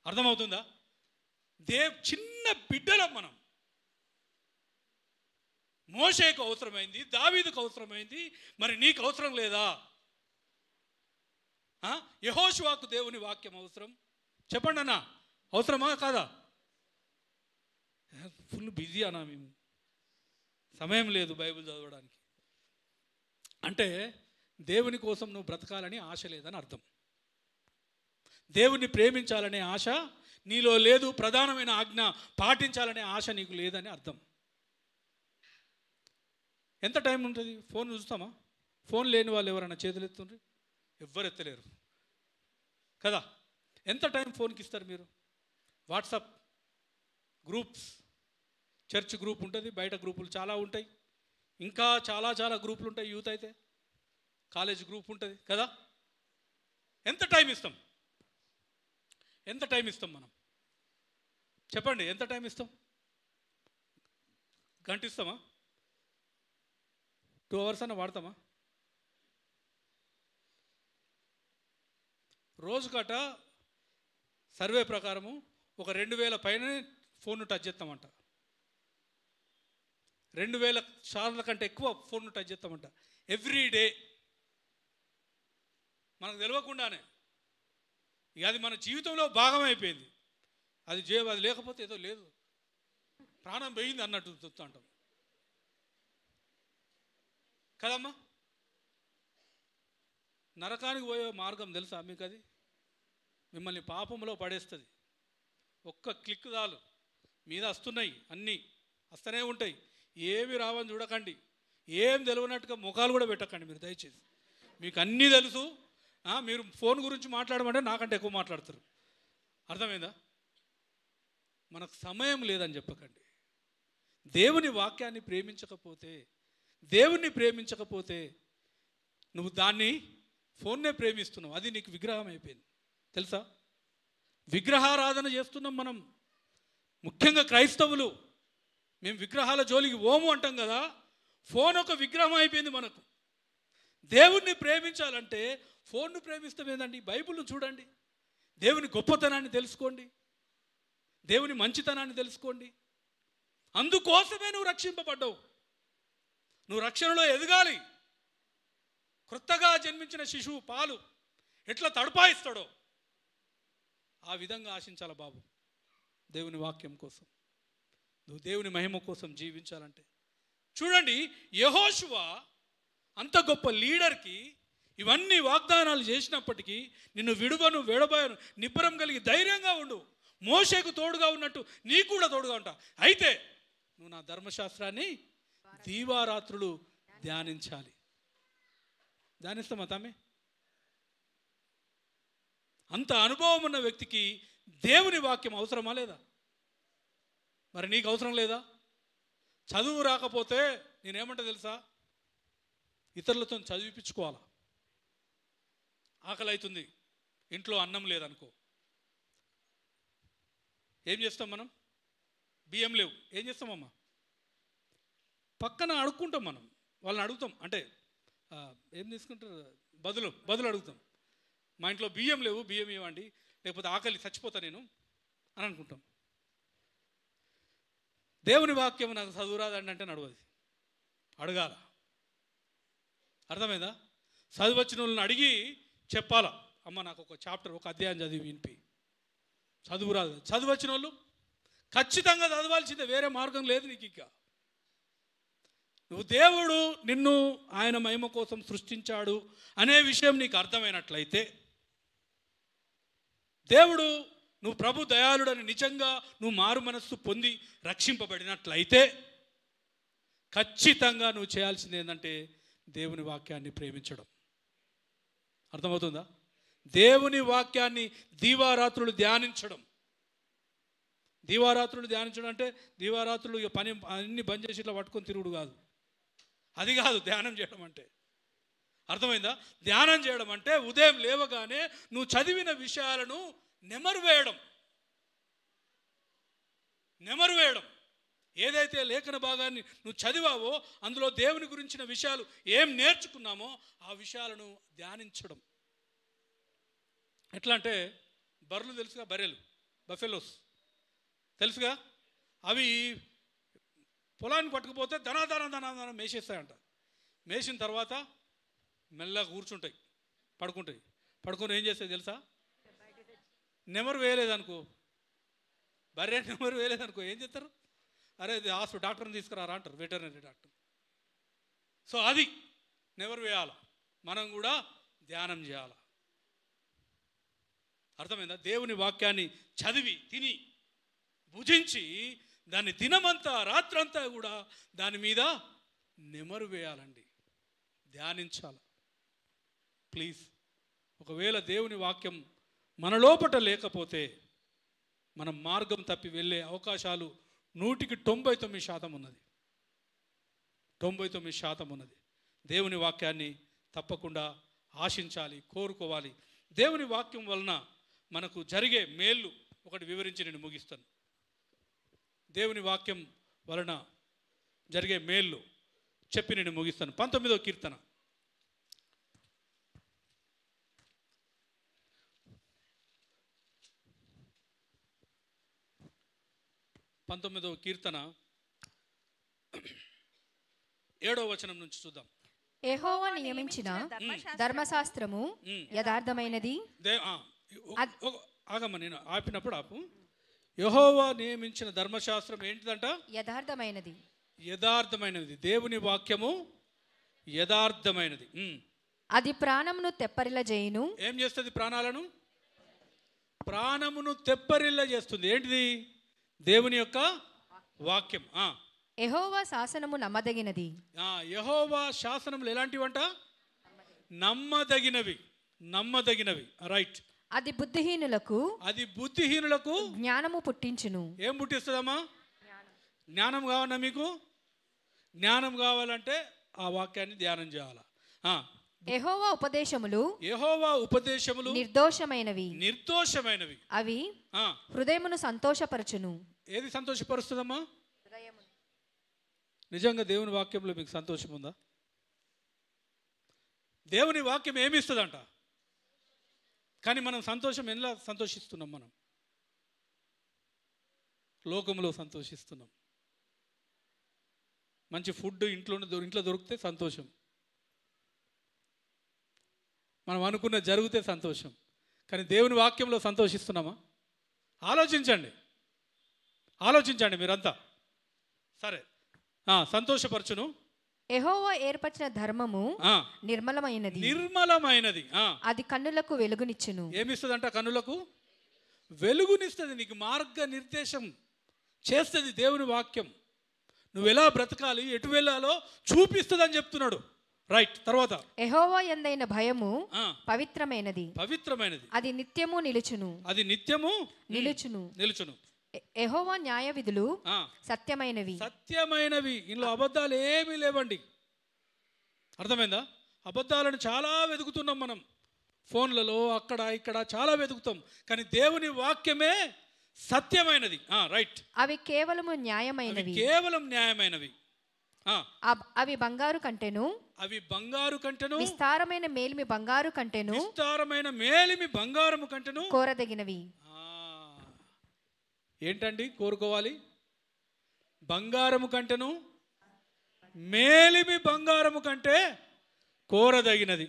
అర్థమవుతుందా? చిన్న బిడ్డలం మనం. మోషేకు అవసరమైంది, దావీదుకు అవసరమైంది, మరి నీకు అవసరం లేదా? యెహోషువకు దేవుని వాక్యం అవసరం. చెప్పండి అన్న, అవసరమా కాదా? ఫుల్ బిజీ అన్నా, మేము సమయం లేదు బైబిల్ చదవడానికి. అంటే దేవుని కోసం నువ్వు బ్రతకాలని ఆశ లేదని అర్థం. దేవుణ్ణి ప్రేమించాలనే ఆశ నీలో లేదు, ప్రధానమైన ఆజ్ఞ పాటించాలనే ఆశ నీకు లేదని అర్థం. ఎంత టైం ఉంటుంది? ఫోన్ చూస్తామా? ఫోన్ లేని వాళ్ళు ఎవరైనా చేతులు ఎత్తుండ్రి? ఎవ్వరు ఎత్తలేరు కదా. ఎంత టైం ఫోన్కి ఇస్తారు మీరు? వాట్సాప్ గ్రూప్స్, చర్చ్ గ్రూప్ ఉంటుంది, బయట గ్రూపులు చాలా ఉంటాయి, ఇంకా చాలా గ్రూపులు ఉంటాయి. యూత్ అయితే కాలేజ్ గ్రూప్ ఉంటుంది కదా. ఎంత టైం ఇస్తాం మనం? చెప్పండి, ఎంత టైం ఇస్తాం? గంట ఇస్తామా? 2 hours అన్న వాడతామా? రోజుకట సర్వే ప్రకారము ఒక 2000 పైన ఫోన్ను టచ్ చేస్తామంట. 2000 సార్ల కంటే ఎక్కువ ఫోన్ను టచ్ చేస్తామంట ఎవ్రీ డే, మనకు తెలియకుండానే. ఇక అది మన జీవితంలో భాగం అయిపోయింది. అది లేకపోతే ఏదో లేదు, ప్రాణం పోయింది అన్నట్టు చూస్తూ ఉంటాం కదమ్మా. నరకానికి పోయే మార్గం తెలుసా మీకు? అది మిమ్మల్ని పాపంలో పడేస్తుంది. ఒక్క క్లిక్ చాలు, మీద వస్తున్నాయి, అన్నీ వస్తూనే ఉంటాయి. ఏమి రావని చూడకండి, ఏం తెలియనట్టుగా ముఖాలు కూడా పెట్టకండి మీరు దయచేసి. మీకు అన్నీ తెలుసు, మీరు ఫోన్ గురించి మాట్లాడమంటే నాకంటే ఎక్కువ మాట్లాడతారు. అర్థమైందా? మనకు సమయం లేదని చెప్పకండి. దేవుని వాక్యాన్ని ప్రేమించకపోతే నువ్వు దాన్ని ఫోన్నే ప్రేమిస్తున్నావు, అది నీకు విగ్రహం అయిపోయింది తెలుసా. విగ్రహారాధన చేస్తున్నాం మనం, ముఖ్యంగా క్రైస్తవులు. మేము విగ్రహాల జోలికి ఓము అంటాం కదా, ఫోన్ ఒక విగ్రహం అయిపోయింది మనకు. దేవుణ్ణి ప్రేమించాలంటే ఫోన్ను ప్రేమిస్తాం ఏందండి? బైబిల్ను చూడండి, దేవుని గొప్పతనాన్ని తెలుసుకోండి, దేవుని మంచితనాన్ని తెలుసుకోండి. అందుకోసమే నువ్వు రక్షింపబడ్డావు. నువ్వు రక్షణలో ఎదగాలి. క్రొత్తగా జన్మించిన శిశువు పాలు ఎట్లా తడుపాయిస్తాడో ఆ విధంగా ఆశించాలి బాబు. దేవుని వాక్యం కోసం, నువ్వు దేవుని మహిమ కోసం జీవించాలంటే చూడండి, యెహోషువ అంత గొప్ప లీడర్కి ఇవన్నీ వాగ్దానాలు చేసినప్పటికీ నిన్ను విడబాయను, నిబ్బరం కలిగి ధైర్యంగా ఉండు. మోషేకు తోడుగా ఉన్నట్టు నీకు కూడా తోడుగా ఉంటా. అయితే నువ్వు నా ధర్మశాస్త్రాన్ని దీవారాత్రులు ధ్యానించాలి. ధ్యానిస్తామా తమ్మి? అంత అనుభవం ఉన్న వ్యక్తికి దేవుని వాక్యం అవసరమా లేదా? మరి నీకు అవసరం లేదా? చదువు రాకపోతే నేనేమంటా తెలుసా, ఇతరులతో చదివిపించుకోవాలా. ఆకలి అవుతుంది, ఇంట్లో అన్నం లేదనుకో, ఏం చేస్తాం మనం? బియ్యం లేవు, ఏం చేస్తామమ్మా? పక్కన అడుక్కుంటాం మనం, వాళ్ళని అడుగుతాం. అంటే ఏం తీసుకుంటారు, బదులు అడుగుతాం. మా ఇంట్లో బియ్యం లేవు, బియ్యం ఇవ్వండి, లేకపోతే ఆకలి చచ్చిపోతా నేను అని అనుకుంటాం. దేవుని వాక్యం నాకు చదువురాదండి అంటే నడవది, అడగాల. అర్థమైందా? చదువచ్చిన వాళ్ళని అడిగి చెప్పాలా, అమ్మ నాకు ఒక చాప్టర్, ఒక అధ్యాయం చదివి వినిపి. చదువురాదు, చదువచ్చిన వాళ్ళు ఖచ్చితంగా చదవాల్సిందే, వేరే మార్గం లేదు నీకు. ఇక నువ్వు దేవుడు నిన్ను ఆయన మహిమ కోసం సృష్టించాడు అనే విషయం నీకు అర్థమైనట్లయితే, దేవుడు నువ్వు ప్రభు దయాళుడని నిజంగా నువ్వు మారు మనస్సు పొంది రక్షింపబడినట్లయితే ఖచ్చితంగా నువ్వు చేయాల్సింది ఏంటంటే దేవుని వాక్యాన్ని ప్రేమించడం. అర్థమవుతుందా? దేవుని వాక్యాన్ని దీవారాత్రులు ధ్యానించడం. దీవారాత్రులు ధ్యానించడం అంటే దీవారాత్రులు ఇక పని అన్ని బంద్ చేసి ఇట్లా పట్టుకొని తిరుగుడు కాదు, అది కాదు ధ్యానం చేయడం అంటే. అర్థమైందా? ధ్యానం చేయడం అంటే ఉదయం లేవగానే నువ్వు చదివిన విషయాలను నెమరు వేయడం. ఏదైతే లేఖన భాగాన్ని నువ్వు చదివావో అందులో దేవుని గురించిన విషయాలు ఏం నేర్చుకున్నామో ఆ విషయాలను ధ్యానించడం. ఎట్లా అంటే బర్రెలు తెలుసుగా, బర్రెలు బఫెలోస్ తెలుసుగా, అవి పొలాన్ని పట్టుకుపోతే ధనాధన మేసేస్తాయంట. మేసిన తర్వాత మెల్లగా కూర్చుంటాయి, పడుకొని ఏం చేస్తాయి తెలుసా? నెమరు వేయలేదనుకో, బర్రె నెమరు వేయలేదనుకో ఏం చేస్తారు? అరే ఇది డాక్టర్ని తీసుకురారా అంటారు, వెటర్నరీ డాక్టర్. సో అది నెమరు వేయాల, మనం కూడా ధ్యానం చేయాలి. అర్థమైందా? దేవుని వాక్యాన్ని చదివి తిని భుజించి దాన్ని దినమంతా రాత్రంతా కూడా దాని మీద నెమరు వేయాలండి, ధ్యానించాలి. ప్లీజ్, ఒకవేళ దేవుని వాక్యం మన లోపట లేకపోతే మనం మార్గం తప్పి వెళ్ళే అవకాశాలు 99% ఉన్నది. 99% ఉన్నది. దేవుని వాక్యాన్ని తప్పకుండా ఆశించాలి, కోరుకోవాలి. దేవుని వాక్యం వలన మనకు జరిగే మేళ్ళు ఒకటి వివరించి నేను ముగిస్తాను. దేవుని వాక్యం వలన జరిగే మేళ్ళు చెప్పి నేను ముగిస్తాను. 19వ కీర్తన 19వ కీర్తన 7వ వచనం నుంచి చూద్దాం. యెహోవా నియమించిన ధర్మశాస్త్రము యథార్థమైనది. ఆగమ్మ, నేను ఆపినప్పుడు ఆపు. యెహోవా నియమించిన ధర్మశాస్త్రం ఏంటిదంట? యథార్థమైనది. యథార్థమైనది. దేవుని వాక్యము యథార్థమైనది. అది ప్రాణమును తెప్పరిల్ల చేయును. ఏం చేస్తుంది? ప్రాణమును తెప్పరిల్ల చేస్తుంది. ఏంటిది? దేవుని యొక్క వాక్యం. యెహోవా శాసనము నమ్మదగినది. యెహోవా శాసనములు ఎలాంటివంట? నమ్మదగినవి. రైట్. అది బుద్ధిహీనులకు జ్ఞానము పుట్టించును. ఏం పుట్టిస్తుందమ్మా? జ్ఞానం కావాలన్నా మీకు? జ్ఞానం కావాలంటే ఆ వాక్యాన్ని ధ్యానం చేయాలా? యెహోవా ఉపదేశములు నిర్దోషమైనవి. అవి హృదయమును సంతోషపరచును. ఏది సంతోషపరుస్తుందమ్మా? నిజంగా దేవుని వాక్యంలో మీకు సంతోషం ఉందా? దేవుని వాక్యం ఏమిస్తుందంట? కానీ మనం సంతోషం ఎలా సంతోషిస్తున్నాం? మనం లోకంలో సంతోషిస్తున్నాం. మంచి ఫుడ్ ఇంట్లో దొరికితే సంతోషం, మనం అనుకున్న జరిగితే సంతోషం. కానీ దేవుని వాక్యంలో సంతోషిస్తున్నామా? ఆలోచించండి మీరంతా. సరే, సంతోషపరచును. యెహోవా ఏర్పరిచిన ధర్మము నిర్మలమైనది. అది కన్నులకు వెలుగునిచ్చును. ఏమిస్తుందంట? కన్నులకు వెలుగునిస్తుంది. నీకు మార్గ నిర్దేశం చేస్తుంది దేవుని వాక్యం. నువ్వు ఎలా బ్రతకాలి, ఎటు వెళ్ళాలో చూపిస్తుందని చెప్తున్నాడు. రైట్. తర్వాత యెహోవా యందైన భయము పవిత్రమైనది. అది నిత్యము నిలుచును. యెహోవా న్యాయ విధులు సత్యమైనవి. ఇందులో అబద్ధాలు ఏమీ లేవండి. అర్థమైందా? అబద్ధాలను చాలా వెతుకుతున్నాం మనం, ఫోన్లలో అక్కడ ఇక్కడ చాలా వెతుకుతాం. కానీ దేవుని వాక్యమే సత్యమైనది. రైట్. అవి కేవలము న్యాయమైనవి. అవి బంగారు కంటెను. విస్తారమైన మేలిమి బంగారము కంటెను కోరదగినవి. ఏంటండి కోరుకోవాలి? బంగారము కంటెను, మేలిమి బంగారము కంటే కోరదగినది.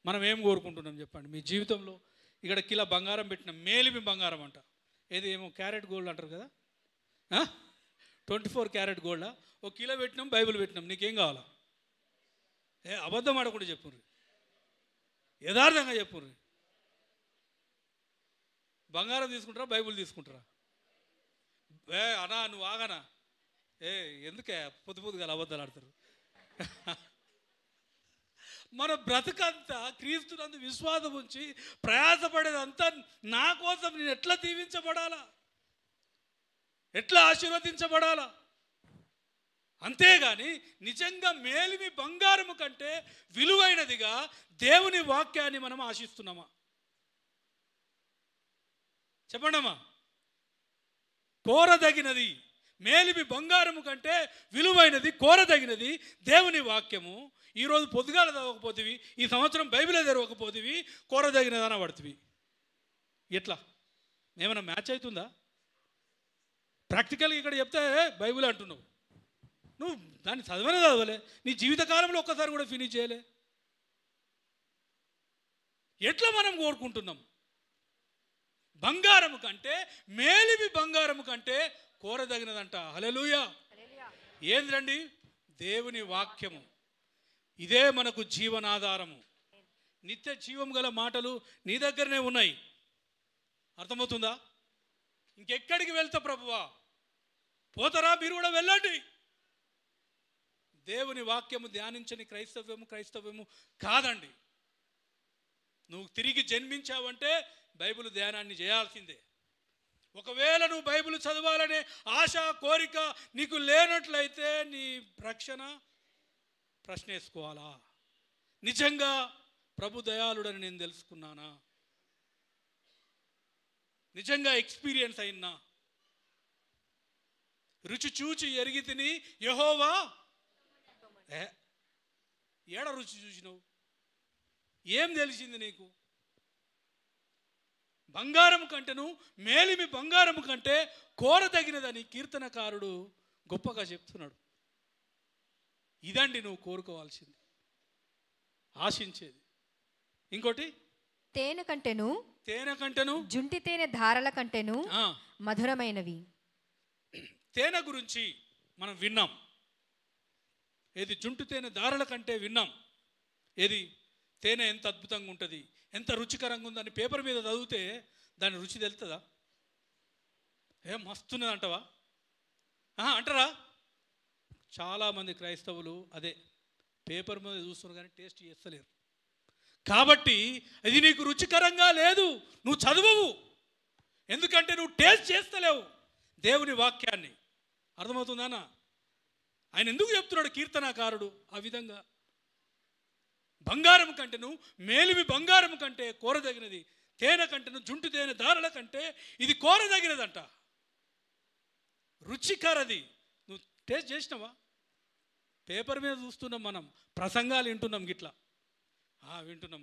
మనం ఏం కోరుకుంటున్నాం చెప్పండి? మీ జీవితంలో ఇక్కడ కిలో బంగారం పెట్టిన మేలిమి బంగారం అంట. ఏమో క్యారెట్ గోల్డ్ అంటారు కదా, 24 క్యారెట్ గోల్డా? ఒక కిలో పెట్టినాం, బైబిల్ పెట్టినాం, నీకేం కావాలా? అబద్ధం ఆడకుండా చెప్పుర్రి, యథార్థంగా చెప్పుర్రి. బంగారం తీసుకుంటారా, బైబిల్ తీసుకుంటారా? అనా నువ్వు ఆగనా? ఎందుకే పొద్దుగా అబద్ధాలు ఆడతారు? మన బ్రతుకంతా క్రీస్తునందు విశ్వాసం ఉంచి ప్రయాసపడేదంతా నా కోసం నేను ఎట్లా దీవించబడాలా, ఎట్లా ఆశీర్వదించబడాలా? అంతేగాని నిజంగా మేలిమి బంగారము కంటే విలువైనదిగా దేవుని వాక్యాన్ని మనం ఆశిస్తున్నామా? చెప్పండమ్మా. కోరదగినది, మేలిమి బంగారము కంటే విలువైనది, కోరదగినది దేవుని వాక్యము. ఈరోజు పొద్దుగాల చదవకపోతివి, ఈ సంవత్సరం బైబిలే తెరవకపోతివి, కోరదగినదన పడుతుంది. ఎట్లా? ఏమైనా మ్యాచ్ అవుతుందా? ప్రాక్టికల్గా ఇక్కడ చెప్తే బైబిల్ అంటున్నావు, నువ్వు దాన్ని చదవలే, నీ జీవితకాలంలో ఒక్కసారి కూడా ఫినిష్ చేయలే. ఎట్లా మనం కోరుకుంటున్నాం? బంగారము కంటే, మేలిమి బంగారము కంటే కోరదగినదంట. హల్లెలూయా. ఏందండి? దేవుని వాక్యము. ఇదే మనకు జీవనాధారము. నిత్య జీవం గల మాటలు నీ దగ్గరనే ఉన్నాయి. అర్థమవుతుందా? ఇంకెక్కడికి వెళ్తా ప్రభువా? పోతారా? మీరు కూడా వెళ్ళండి. దేవుని వాక్యము ధ్యానించని క్రైస్తవ్యము కాదండి. నువ్వు తిరిగి జన్మించావంటే బైబిల్ ధ్యానాన్ని చేయాల్సిందే. ఒకవేళ నువ్వు బైబిల్ చదవాలనే ఆశ, కోరిక నీకు లేనట్లయితే నీ రక్షణ ప్రశ్న వేసుకోవాలా? నిజంగా ప్రభు దయాళుడని నేను తెలుసుకున్నానా? నిజంగా ఎక్స్పీరియన్స్ అయినా? రుచి చూచి ఎరిగి తిని యెహోవా ఏడ రుచి చూసినావు? ఏం తెలిసింది నీకు? బంగారం కంటేను మేలిమి బంగారం కంటే కోరదగినదని కీర్తనకారుడు గొప్పగా చెప్తున్నాడు. ఇదండి నువ్వు కోరుకోవాల్సింది, ఆశించేది. ఇంకోటి, తేనె కంటేను జుంటి తేనె ధారల కంటేను మధురమైనవి. తేనె గురించి మనం విన్నాం. ఏది? జుంటు తేనె ధారల కంటే విన్నాం. ఏది? తేనె ఎంత అద్భుతంగా ఉంటుంది, ఎంత రుచికరంగా ఉందని పేపర్ మీద చదివితే దాని రుచి తెలుస్తుందా? మస్తున్నది అంటవా? అంటారా? చాలామంది క్రైస్తవులు అదే పేపర్ మీద చూస్తున్నారు కానీ టేస్ట్ చేస్తలేరు. కాబట్టి అది నీకు రుచికరంగా లేదు, నువ్వు చదవవు. ఎందుకంటే నువ్వు టేస్ట్ చేస్తలేవు దేవుని వాక్యాన్ని. అర్థమవుతుందానా? ఆయన ఎందుకు చెప్తున్నాడు కీర్తనాకారుడు ఆ విధంగా? బంగారం కంటేను మేలిమి బంగారం కంటే కోరదగినది, తేనె కంటేను జుంటు తేనె ధారల కంటే ఇది కోరదగినదంట. రుచికరది. నువ్వు టేస్ట్ చేసినావా? పేపర్ మీద చూస్తున్నాం, మనం ప్రసంగాలు వింటున్నాం, గిట్లా వింటున్నాం.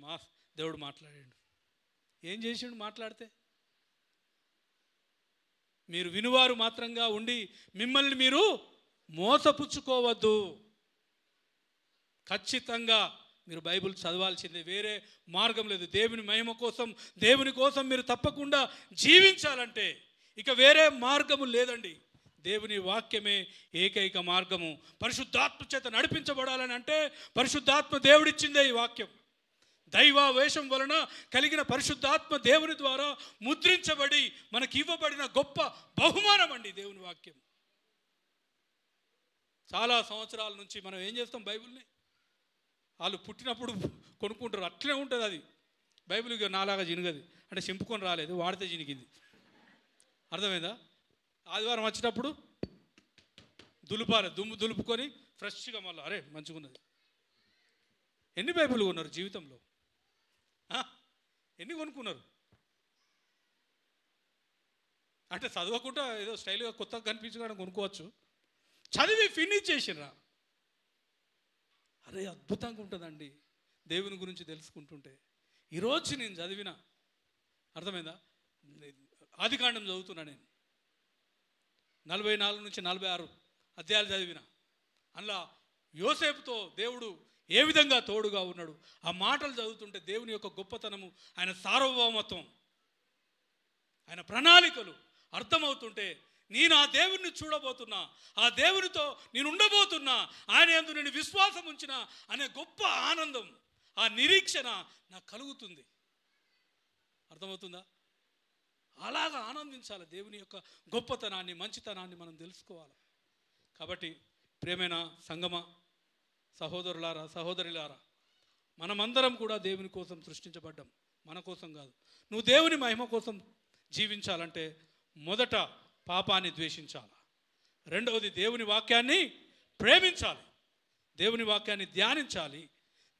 దేవుడు మాట్లాడాడు. ఏం చేసిండు మాట్లాడితే? మీరు వినువారు మాత్రంగా ఉండి మిమ్మల్ని మీరు మోసపుచ్చుకోవద్దు. ఖచ్చితంగా మీరు బైబిల్ చదవాల్సిందే, వేరే మార్గం లేదు. దేవుని మహిమ కోసం, దేవుని కోసం మీరు తప్పకుండా జీవించాలంటే ఇక వేరే మార్గము లేదండి. దేవుని వాక్యమే ఏకైక మార్గము. పరిశుద్ధాత్మ చేత నడిపించబడాలని అంటే పరిశుద్ధాత్మ దేవుడిచ్చిందే ఈ వాక్యం. దైవావేశం వలన కలిగిన పరిశుద్ధాత్మ దేవుని ద్వారా ముద్రించబడి మనకి ఇవ్వబడిన గొప్ప బహుమానం అండి దేవుని వాక్యం. చాలా సంవత్సరాల నుంచి మనం ఏం చేస్తాం? బైబిల్ని వాళ్ళు పుట్టినప్పుడు కొనుక్కుంటారు, అట్లే ఉంటుంది అది. బైబిల్ నాలాగా జినుగది, అంటే చింపుకొని రాలేదు, వాడితే జినిగింది. అర్థమైందా? ఆదివారం వచ్చినప్పుడు దులుపాలి, దులుపుకొని ఫ్రెష్గా మళ్ళీ అరే మంచిగున్నది. ఎన్ని బైబిల్ కొన్నారు జీవితంలో? ఎన్ని కొనుక్కున్నారు? అంటే చదవకుండా ఏదో స్టైల్గా కొత్తగా కనిపించగానే కొనుక్కోవచ్చు. చదివి ఫినిష్ చేసినరా? అరే అద్భుతంగా ఉంటుందండి దేవుని గురించి తెలుసుకుంటుంటే. ఈరోజు నేను చదివిన, అర్థమైందా? ఆదికాండం చదువుతున్నా నేను, 44 నుంచి 46 అధ్యాయాలు చదివిన. అందులో యోసేపుతో దేవుడు ఏ విధంగా తోడుగా ఉన్నాడు, ఆ మాటలు చదువుతుంటే దేవుని యొక్క గొప్పతనము, ఆయన సార్వభౌమత్వం, ఆయన ప్రణాళికలు అర్థమవుతుంటే నేను ఆ దేవుడిని చూడబోతున్నా, ఆ దేవునితో నేను ఉండబోతున్నా, ఆయన యందు నేను విశ్వాసం ఉంచిన అనే గొప్ప ఆనందం, ఆ నిరీక్షణ నాకు కలుగుతుంది. అర్థమవుతుందా? అలాగా ఆనందించాలి. దేవుని యొక్క గొప్పతనాన్ని, మంచితనాన్ని మనం తెలుసుకోవాలి. కాబట్టి ప్రియమైన సంగమ, సహోదరులారా, సహోదరులారా, మనమందరం కూడా దేవుని కోసం సృష్టించబడ్డాం, మన కోసం కాదు. నువ్వు దేవుని మహిమ కోసం జీవించాలంటే మొదట పాపాన్ని ద్వేషించాలి, రెండవది దేవుని వాక్యాన్ని ప్రేమించాలి, దేవుని వాక్యాన్ని ధ్యానించాలి,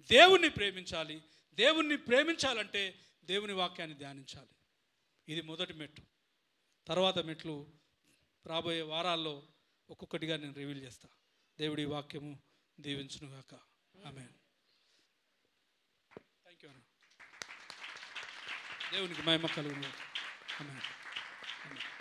దేవుణ్ణి ప్రేమించాలి. దేవుణ్ణి ప్రేమించాలంటే దేవుని వాక్యాన్ని ధ్యానించాలి. ఇది మొదటి మెట్టు. తర్వాత మెట్లు రాబోయే వారాల్లో ఒక్కొక్కటిగా నేను రివీల్ చేస్తా. దేవుడి వాక్యము దీవించునుగాక. ఆమేన్. థ్యాంక్ యూ అన్న. దేవునికి మహిమ కలుగును. ఆమేన్. ఆమేన్.